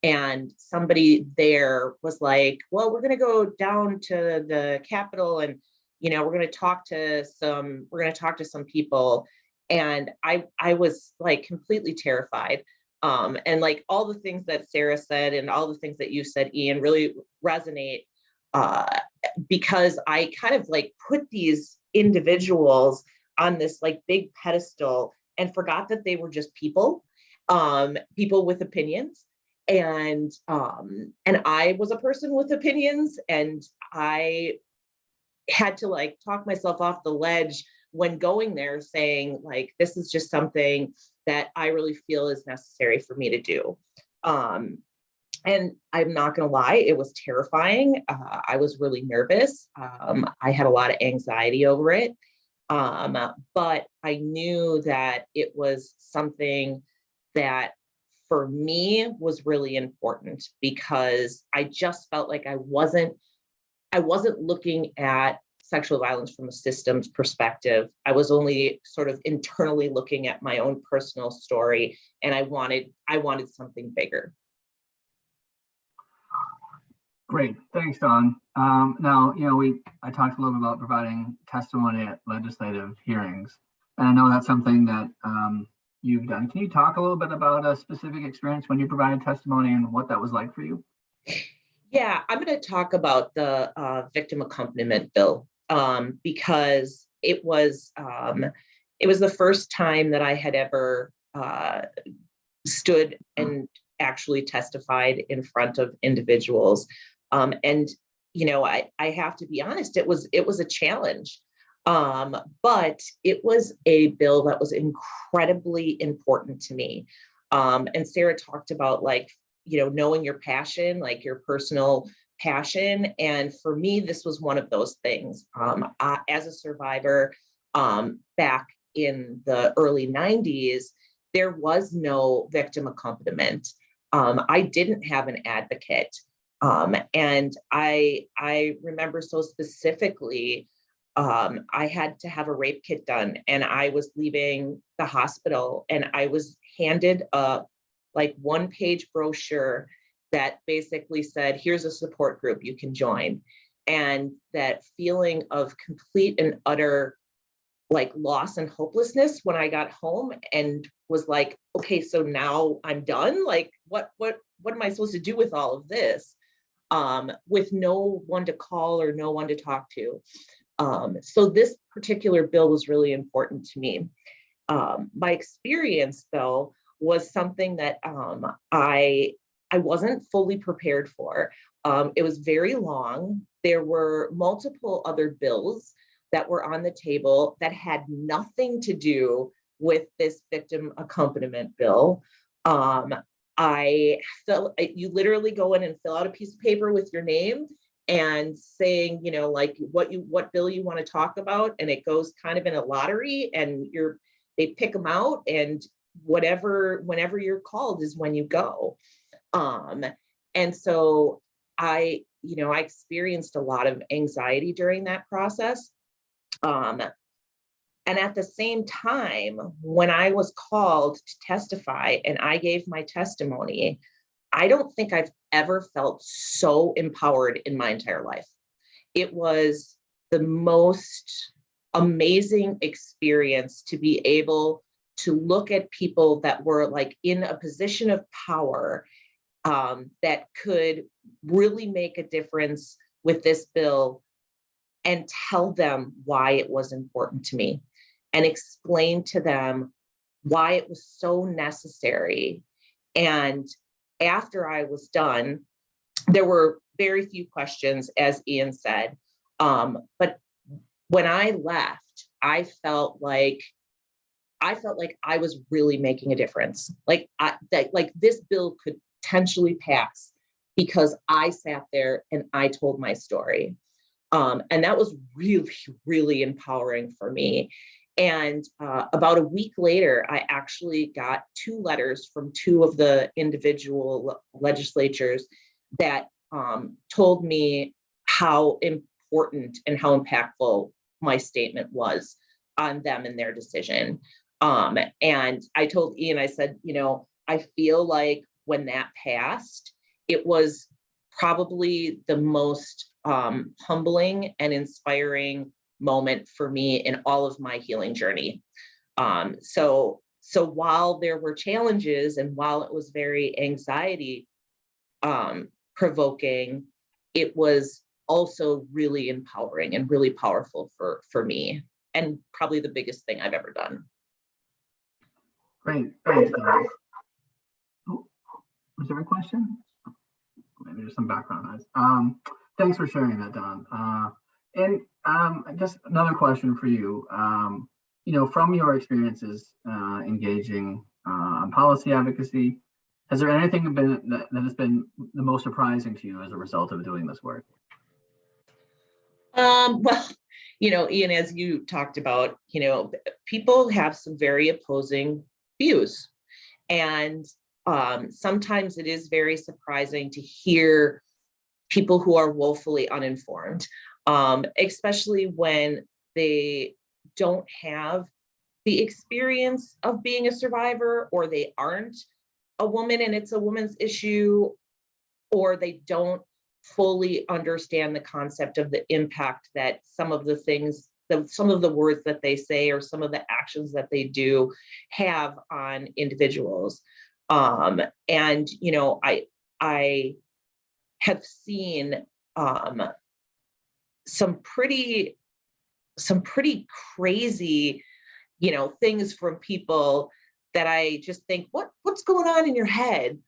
and somebody there was like, well, we're going to go down to the Capitol, and we're going to talk to some people. And I was like completely terrified. And like all the things that Sara said and all the things that you said, Ian, really resonate, because I kind of like put these individuals on this like big pedestal and forgot that they were just people with opinions. And I was a person with opinions, and I had to like talk myself off the ledge when going there, saying like, this is just something that I really feel is necessary for me to do. And I'm not going to lie, it was terrifying. I was really nervous. I had a lot of anxiety over it. But I knew that it was something that for me was really important, because I just felt like I wasn't looking at sexual violence from a systems perspective. I was only sort of internally looking at my own personal story, and I wanted something bigger.
Great, thanks, Don. Now, I talked a little bit about providing testimony at legislative hearings, and I know that's something that you've done. Can you talk a little bit about a specific experience when you provided testimony and what that was like for you?
Yeah, I'm going to talk about the victim accompaniment bill, because it was the first time that I had ever stood and actually testified in front of individuals. And I have to be honest, it was a challenge, but it was a bill that was incredibly important to me. And Sara talked about like, knowing your passion, like your personal passion. And for me, this was one of those things. As a survivor, back in the early 90s, there was no victim accompaniment. I didn't have an advocate. And I remember so specifically, I had to have a rape kit done, and I was leaving the hospital, and I was handed a like 1-page brochure that basically said, here's a support group you can join. And that feeling of complete and utter like loss and hopelessness when I got home and was like, okay, so now I'm done. Like, what am I supposed to do with all of this? With no one to call or no one to talk to. So this particular bill was really important to me. My experience, though, was something that I wasn't fully prepared for. It was very long. There were multiple other bills that were on the table that had nothing to do with this victim accompaniment bill. You literally go in and fill out a piece of paper with your name and saying, you know, like what bill you want to talk about, and it goes kind of in a lottery, and they pick them out, and whenever you're called is when you go. And so I experienced a lot of anxiety during that process. And at the same time, when I was called to testify and I gave my testimony, I don't think I've ever felt so empowered in my entire life. It was the most amazing experience to be able to look at people that were like in a position of power, that could really make a difference with this bill, and tell them why it was important to me and explain to them why it was so necessary. And after I was done, there were very few questions, as Ian said. But when I left, I felt like I was really making a difference. Like this bill could potentially pass because I sat there and I told my story. And that was really, really empowering for me. And about a week later, I actually got 2 letters from 2 of the individual legislatures that told me how important and how impactful my statement was on them and their decision. And I told Ian, I said, you know, I feel like when that passed, it was probably the most humbling and inspiring moment for me in all of my healing journey. So while there were challenges and while it was very anxiety provoking, it was also really empowering and really powerful for me, and probably the biggest thing I've ever done.
Great, thanks, Don. Oh, was there a question? Maybe there's some background noise. Thanks for sharing that, Don. And just another question for you. You know, from your experiences engaging on policy advocacy, has there anything that has been the most surprising to you as a result of doing this work?
Well, you know, Ian, as you talked about, you know, people have some very opposing views, and sometimes it is very surprising to hear people who are woefully uninformed, especially when they don't have the experience of being a survivor, or they aren't a woman and it's a woman's issue, or they don't fully understand the concept of the impact that some of the things, some of the words that they say or some of the actions that they do have on individuals. And, you know, I have seen some pretty crazy, you know, things from people that I just think, what's going on in your head?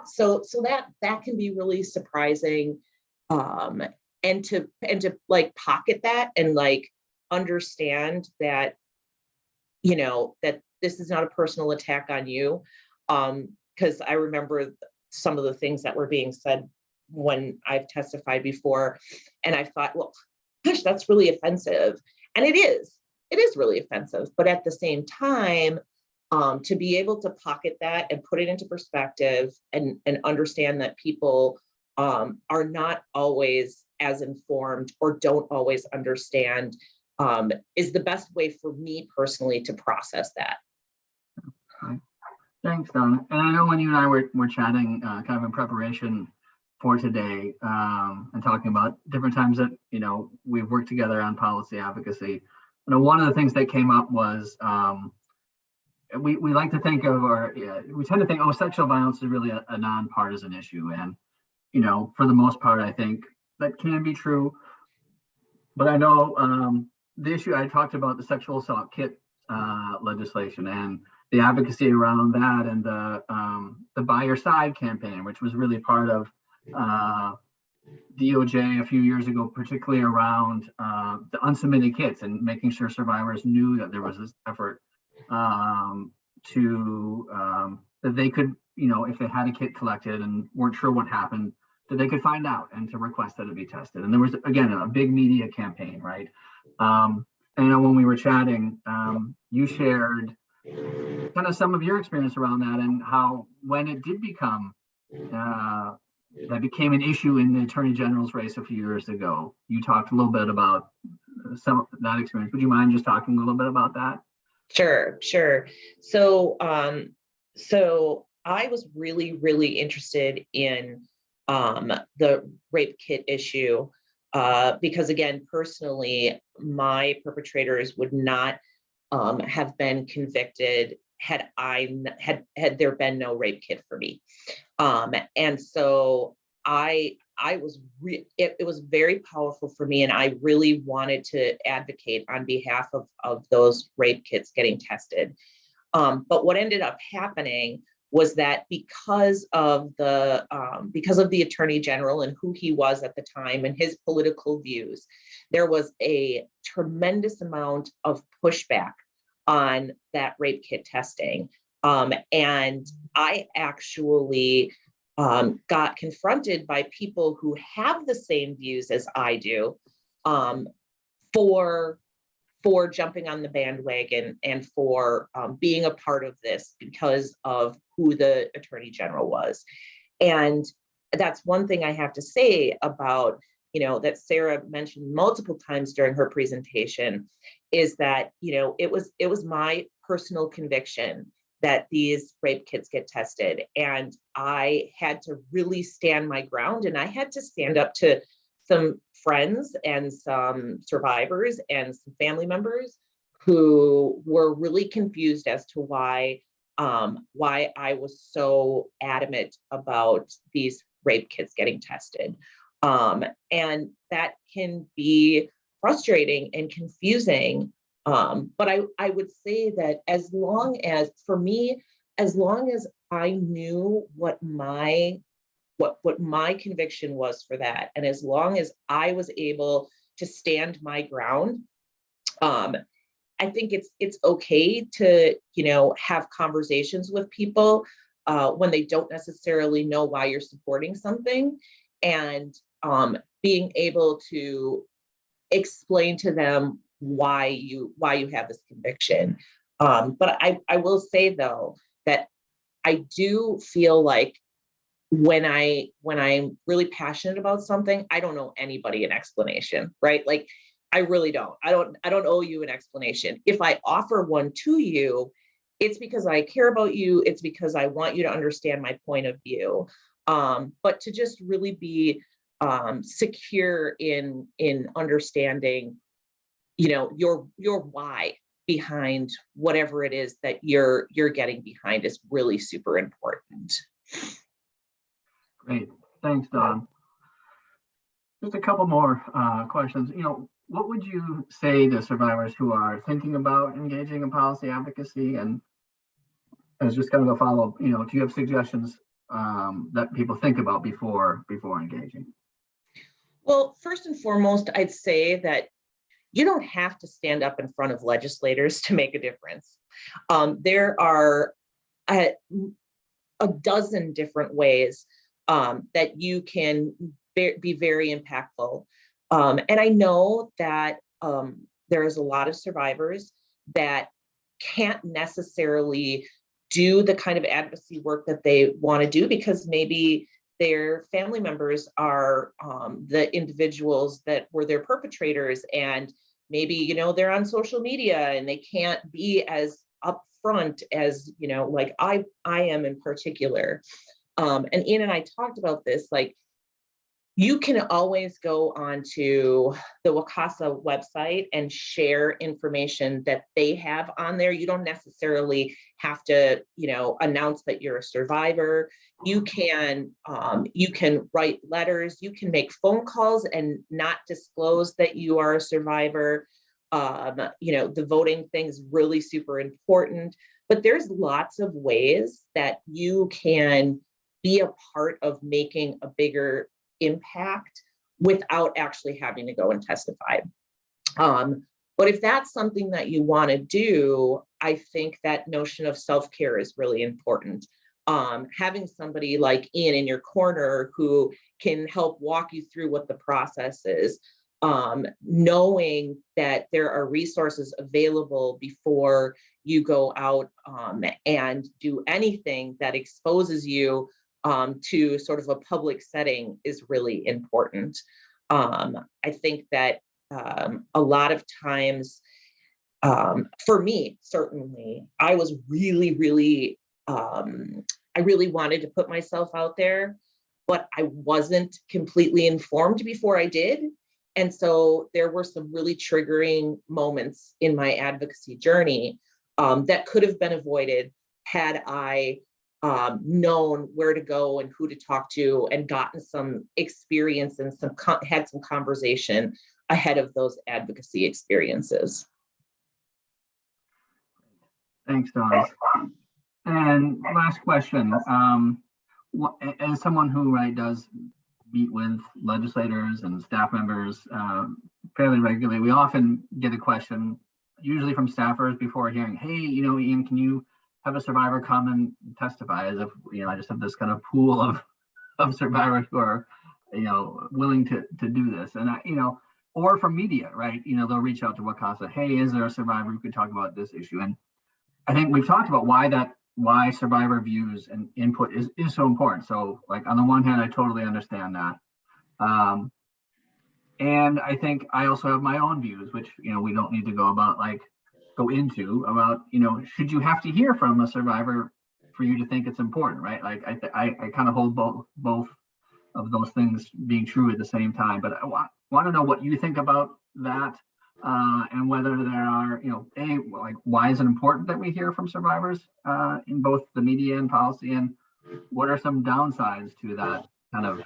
So that can be really surprising. And to like pocket that and like understand that, you know, that this is not a personal attack on you. Because I remember some of the things that were being said when I've testified before, and I thought, well, gosh, that's really offensive. And it is really offensive. But at the same time, to be able to pocket that and put it into perspective and understand that people are not always as informed or don't always understand is the best way for me personally to process that.
Okay. Thanks, Don. And I know when you and I were chatting kind of in preparation for today and talking about different times that, you know, we've worked together on policy advocacy. You know, one of the things that came up was we like to think of, or we tend to think, oh, sexual violence is really a nonpartisan issue. And, you know, for the most part, I think that can be true. But I know the issue I talked about, the sexual assault kit legislation and the advocacy around that, and the By Your Side campaign, which was really part of DOJ a few years ago, particularly around the unsubmitted kits and making sure survivors knew that there was this effort that they could, if they had a kit collected and weren't sure what happened, that they could find out and to request that it be tested. And there was, again, a big media campaign, right? And when we were chatting, you shared kind of some of your experience around that and how when it did become that became an issue in the Attorney General's race a few years ago. You talked a little bit about some of that experience. Would you mind just talking a little bit about that?
Sure. So, so I was really, really interested in the rape kit issue because, again, personally, my perpetrators would not have been convicted had there been no rape kit for me. And so it was very powerful for me, and I really wanted to advocate on behalf of those rape kits getting tested. But what ended up happening was that because of the Attorney General and who he was at the time and his political views, there was a tremendous amount of pushback on that rape kit testing. And I actually got confronted by people who have the same views as I do for jumping on the bandwagon and for being a part of this because of who the Attorney General was. And that's one thing I have to say about, that Sara mentioned multiple times during her presentation, is that, it was my personal conviction that these rape kits get tested. And I had to really stand my ground, and I had to stand up to some friends and some survivors and some family members who were really confused as to why I was so adamant about these rape kits getting tested. And that can be frustrating and confusing. But I would say that as long as I knew what my conviction was for that, and as long as I was able to stand my ground, I think it's okay to, have conversations with people when they don't necessarily know why you're supporting something, and being able to explain to them why you have this conviction. But I will say, though, that I do feel like when I'm really passionate about something, I don't owe anybody an explanation, right? Like, I really don't. I don't owe you an explanation. If I offer one to you, it's because I care about you. It's because I want you to understand my point of view. But to just really be secure in understanding, your why behind whatever it is that you're getting behind is really super important.
Great, thanks, Dawn. Just a couple more questions. What would you say to survivors who are thinking about engaging in policy advocacy? And as just kind of a follow-up, do you have suggestions that people think about before engaging?
Well, first and foremost, I'd say that you don't have to stand up in front of legislators to make a difference. There are a dozen different ways that you can be very impactful. And I know that there is a lot of survivors that can't necessarily do the kind of advocacy work that they want to do because maybe their family members are the individuals that were their perpetrators, and maybe they're on social media and they can't be as upfront as like I am in particular. And Ian and I talked about this, like, you can always go onto the WCASA website and share information that they have on there. You don't necessarily have to, announce that you're a survivor. You can write letters. You can make phone calls and not disclose that you are a survivor. The voting thing is really super important. But there's lots of ways that you can be a part of making a bigger impact without actually having to go and testify. But if that's something that you want to do, I think that notion of self-care is really important. Having somebody like Ian in your corner who can help walk you through what the process is, knowing that there are resources available before you go out and do anything that exposes you to sort of a public setting is really important. I think that a lot of times, for me, certainly, I was really, I really wanted to put myself out there, but I wasn't completely informed before I did. And so there were some really triggering moments in my advocacy journey that could have been avoided had I known where to go and who to talk to and gotten some experience and had some conversation ahead of those advocacy experiences.
Thanks, Dawn. And last question. As someone who does meet with legislators and staff members fairly regularly, we often get a question, usually from staffers before hearing, hey, Ian, can you have a survivor come and testify? As if, I just have this kind of pool of survivors who are, willing to do this. And or from media, right? They'll reach out to WCASA, hey, is there a survivor who could talk about this issue? And I think we've talked about why survivor views and input is so important. So on the one hand, I totally understand that. And I think I also have my own views, which, we don't need to go into about, should you have to hear from a survivor for you to think it's important, right? I kind of hold both of those things being true at the same time, but I want to know what you think about that. And whether there are, why is it important that we hear from survivors in both the media and policy, and what are some downsides to that kind of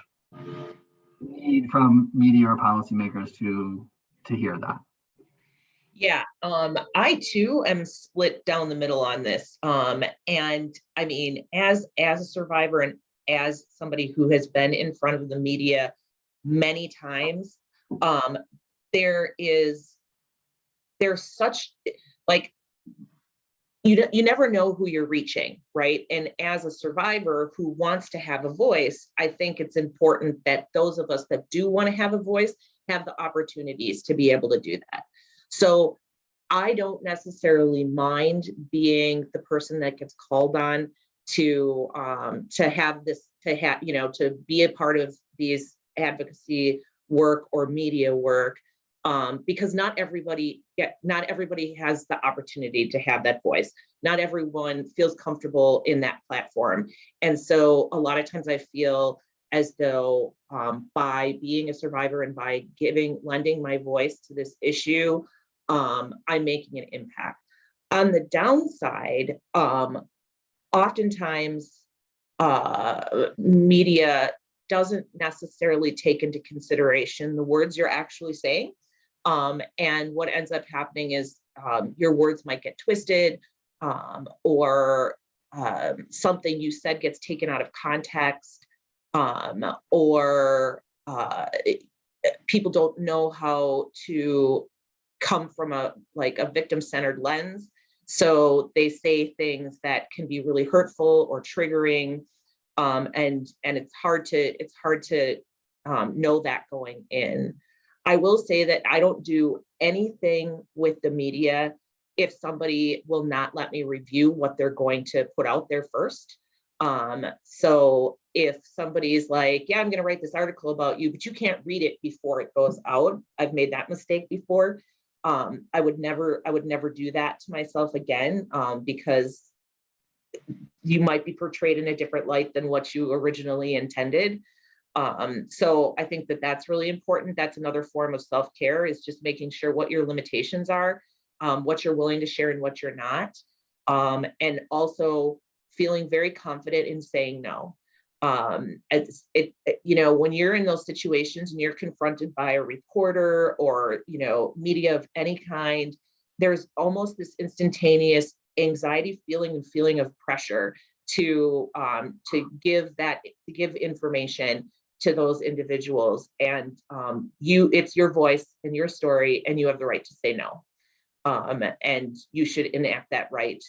need from media or policymakers to hear that?
Yeah, I too am split down the middle on this. And I mean, as a survivor and as somebody who has been in front of the media many times, there's such you never know who you're reaching, right? And as a survivor who wants to have a voice, I think it's important that those of us that do want to have a voice have the opportunities to be able to do that. So I don't necessarily mind being the person that gets called on to be a part of these advocacy work or media work, because not everybody has the opportunity to have that voice. Not everyone feels comfortable in that platform. And so a lot of times I feel as though by being a survivor and by lending my voice to this issue, I'm making an impact. On the downside, oftentimes media doesn't necessarily take into consideration the words you're actually saying. And what ends up happening is your words might get twisted, or something you said gets taken out of context, or people don't know how to come from a victim-centered lens. So they say things that can be really hurtful or triggering, and it's hard to know that going in. I will say that I don't do anything with the media if somebody will not let me review what they're going to put out there first. So if somebody's like, yeah, I'm going to write this article about you, but you can't read it before it goes out. I've made that mistake before. I would never do that to myself again, because you might be portrayed in a different light than what you originally intended. So I think that that's really important. That's another form of self-care, is just making sure what your limitations are, what you're willing to share and what you're not. And also feeling very confident in saying no. When you're in those situations and you're confronted by a reporter or, media of any kind, there's almost this instantaneous anxiety feeling of pressure to give information to those individuals, and it's your voice and your story, and you have the right to say no. And you should enact that right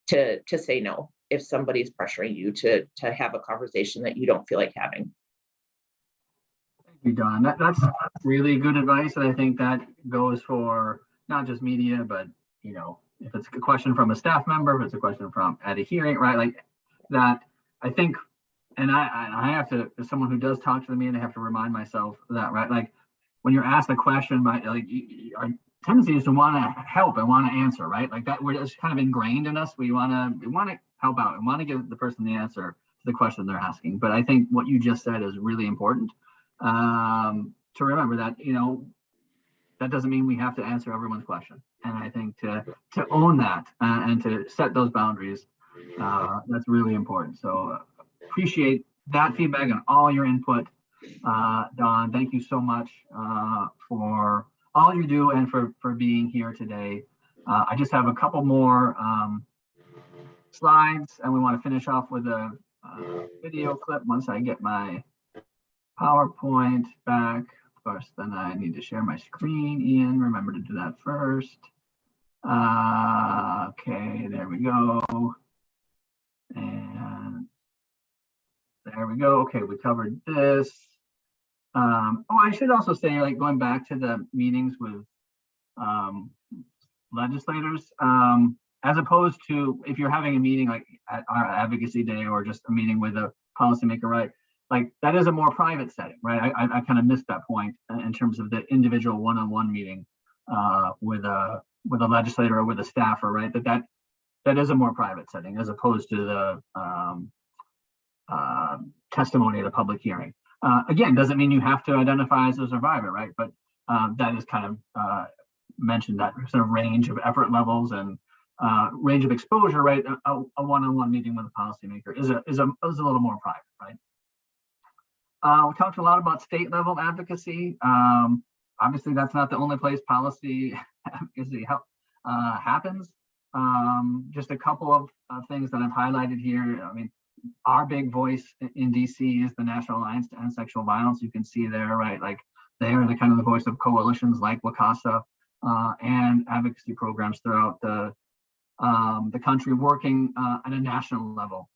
to say no if somebody's pressuring you to have a conversation that you don't feel like having.
Thank you, Dawn. That's really good advice, and I think that goes for not just media, but if it's a question from a staff member, if it's a question from at a hearing, right? Like that, I think, and I have to, as someone who does talk to the media, I have to remind myself of that, right? Like when you're asked a question, like our tendency is to want to help and want to answer, right? Like that, it's kind of ingrained in us. We want to help out and want to give the person the answer to the question they're asking. But I think what you just said is really important to remember that, that doesn't mean we have to answer everyone's question. And I think to own that and to set those boundaries, that's really important. So appreciate that feedback and all your input. Dawn, thank you so much for all you do and for being here today. I just have a couple more slides, and we want to finish off with a video clip once I get my PowerPoint back. Of course, then I need to share my screen. Ian, remember to do that first. Okay, there we go. And there we go. Okay, we covered this. I should also say, like going back to the meetings with legislators, as opposed to if you're having a meeting like at our advocacy day or just a meeting with a policymaker, right? Like that is a more private setting, right? I kind of missed that point in terms of the individual one-on-one meeting with a legislator or with a staffer, right? That is a more private setting as opposed to the testimony at a public hearing. Again, doesn't mean you have to identify as a survivor, right? But that is kind of mentioned, that sort of range of effort levels and range of exposure, right? A one-on-one meeting with a policymaker is a little more private, right? We talked a lot about state level advocacy. Obviously, that's not the only place policy advocacy happens. Just a couple of things that I've highlighted here. I mean, our big voice in DC is the National Alliance to End Sexual Violence. You can see there, right? Like they are the kind of the voice of coalitions like WCASA and advocacy programs throughout the country working at a national level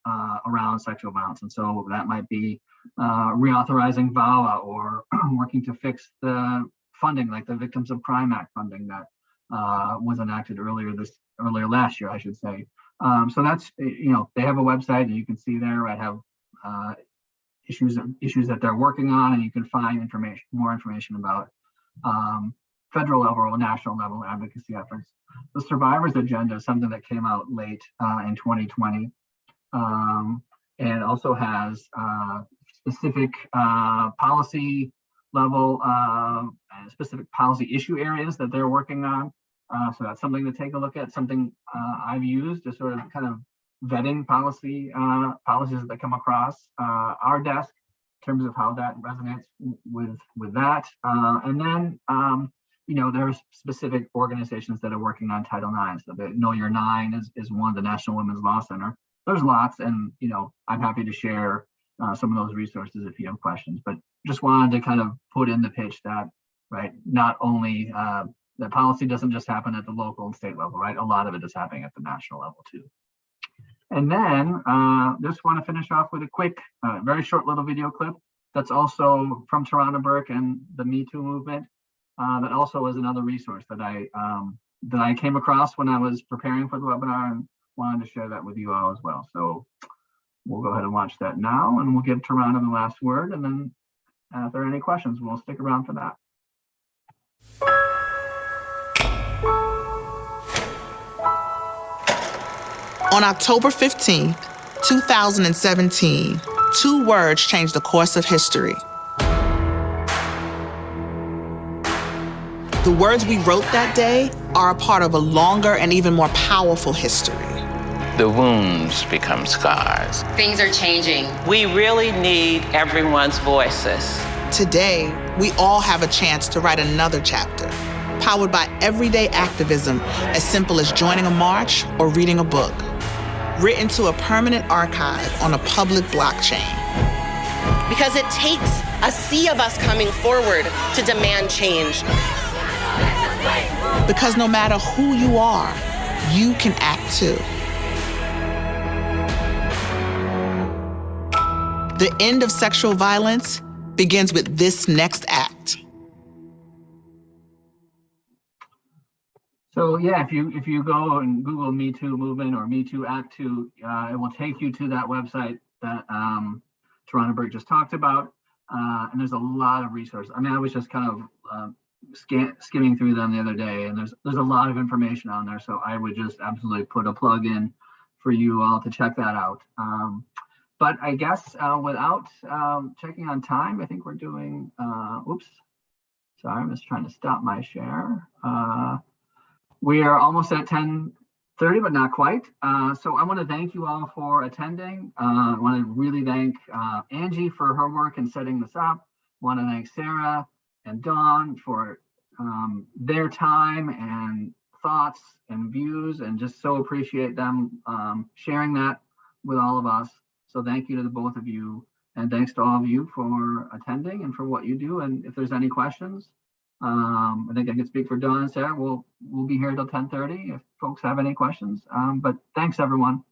around sexual violence. And so that might be reauthorizing VAWA or working to fix the funding, like the Victims of Crime Act funding that was enacted earlier last year, I should say. So that's, they have a website and you can see there, right, have issues that they're working on, and you can find more information about federal level or national level advocacy efforts. The Survivors Agenda is something that came out late in 2020 and also has specific policy level specific policy issue areas that they're working on. So that's something to take a look at, something I've used to sort of kind of vetting policies that come across our desk in terms of how that resonates with that. And then, there's specific organizations that are working on Title IX. So the Know Your Nine is one, the National Women's Law Center. There's lots, and I'm happy to share some of those resources if you have questions. But just wanted to kind of put in the pitch that, right, not only that policy doesn't just happen at the local and state level, right? A lot of it is happening at the national level too. And then just want to finish off with a quick, very short little video clip that's also from Toronto Burke and the Me Too movement. That also is another resource that I came across when I was preparing for the webinar, and wanted to share that with you all as well. So we'll go ahead and watch that now, and we'll give Toronto the last word. And then if there are any questions, we'll stick around for that.
On October 15, 2017, 2 words changed the course of history. The words we wrote that day are a part of a longer and even more powerful history.
The wounds become scars.
Things are changing.
We really need everyone's voices.
Today, we all have a chance to write another chapter, powered by everyday activism as simple as joining a march or reading a book, written to a permanent archive on a public blockchain.
because it takes a sea of us coming forward to demand change.
Because no matter who you are, you can act too. The end of sexual violence begins with this next act.
So yeah, if you go and Google Me Too movement or Me Too Act 2, it will take you to that website that Toronto Burke just talked about. And there's a lot of resources. I mean, I was just kind of skimming through them the other day, and there's a lot of information on there. So I would just absolutely put a plug in for you all to check that out. But I guess without checking on time, I think we're doing, oops, sorry, I'm just trying to stop my share. We are almost at 10:30, but not quite. So I want to thank you all for attending. I want to really thank Angie for her work in setting this up. I want to thank Sara and Dawn for their time and thoughts and views, and just so appreciate them sharing that with all of us. So thank you to the both of you, and thanks to all of you for attending and for what you do. And if there's any questions, I think I can speak for Dawn and Sara. We'll be here till 10:30 if folks have any questions. But thanks, everyone.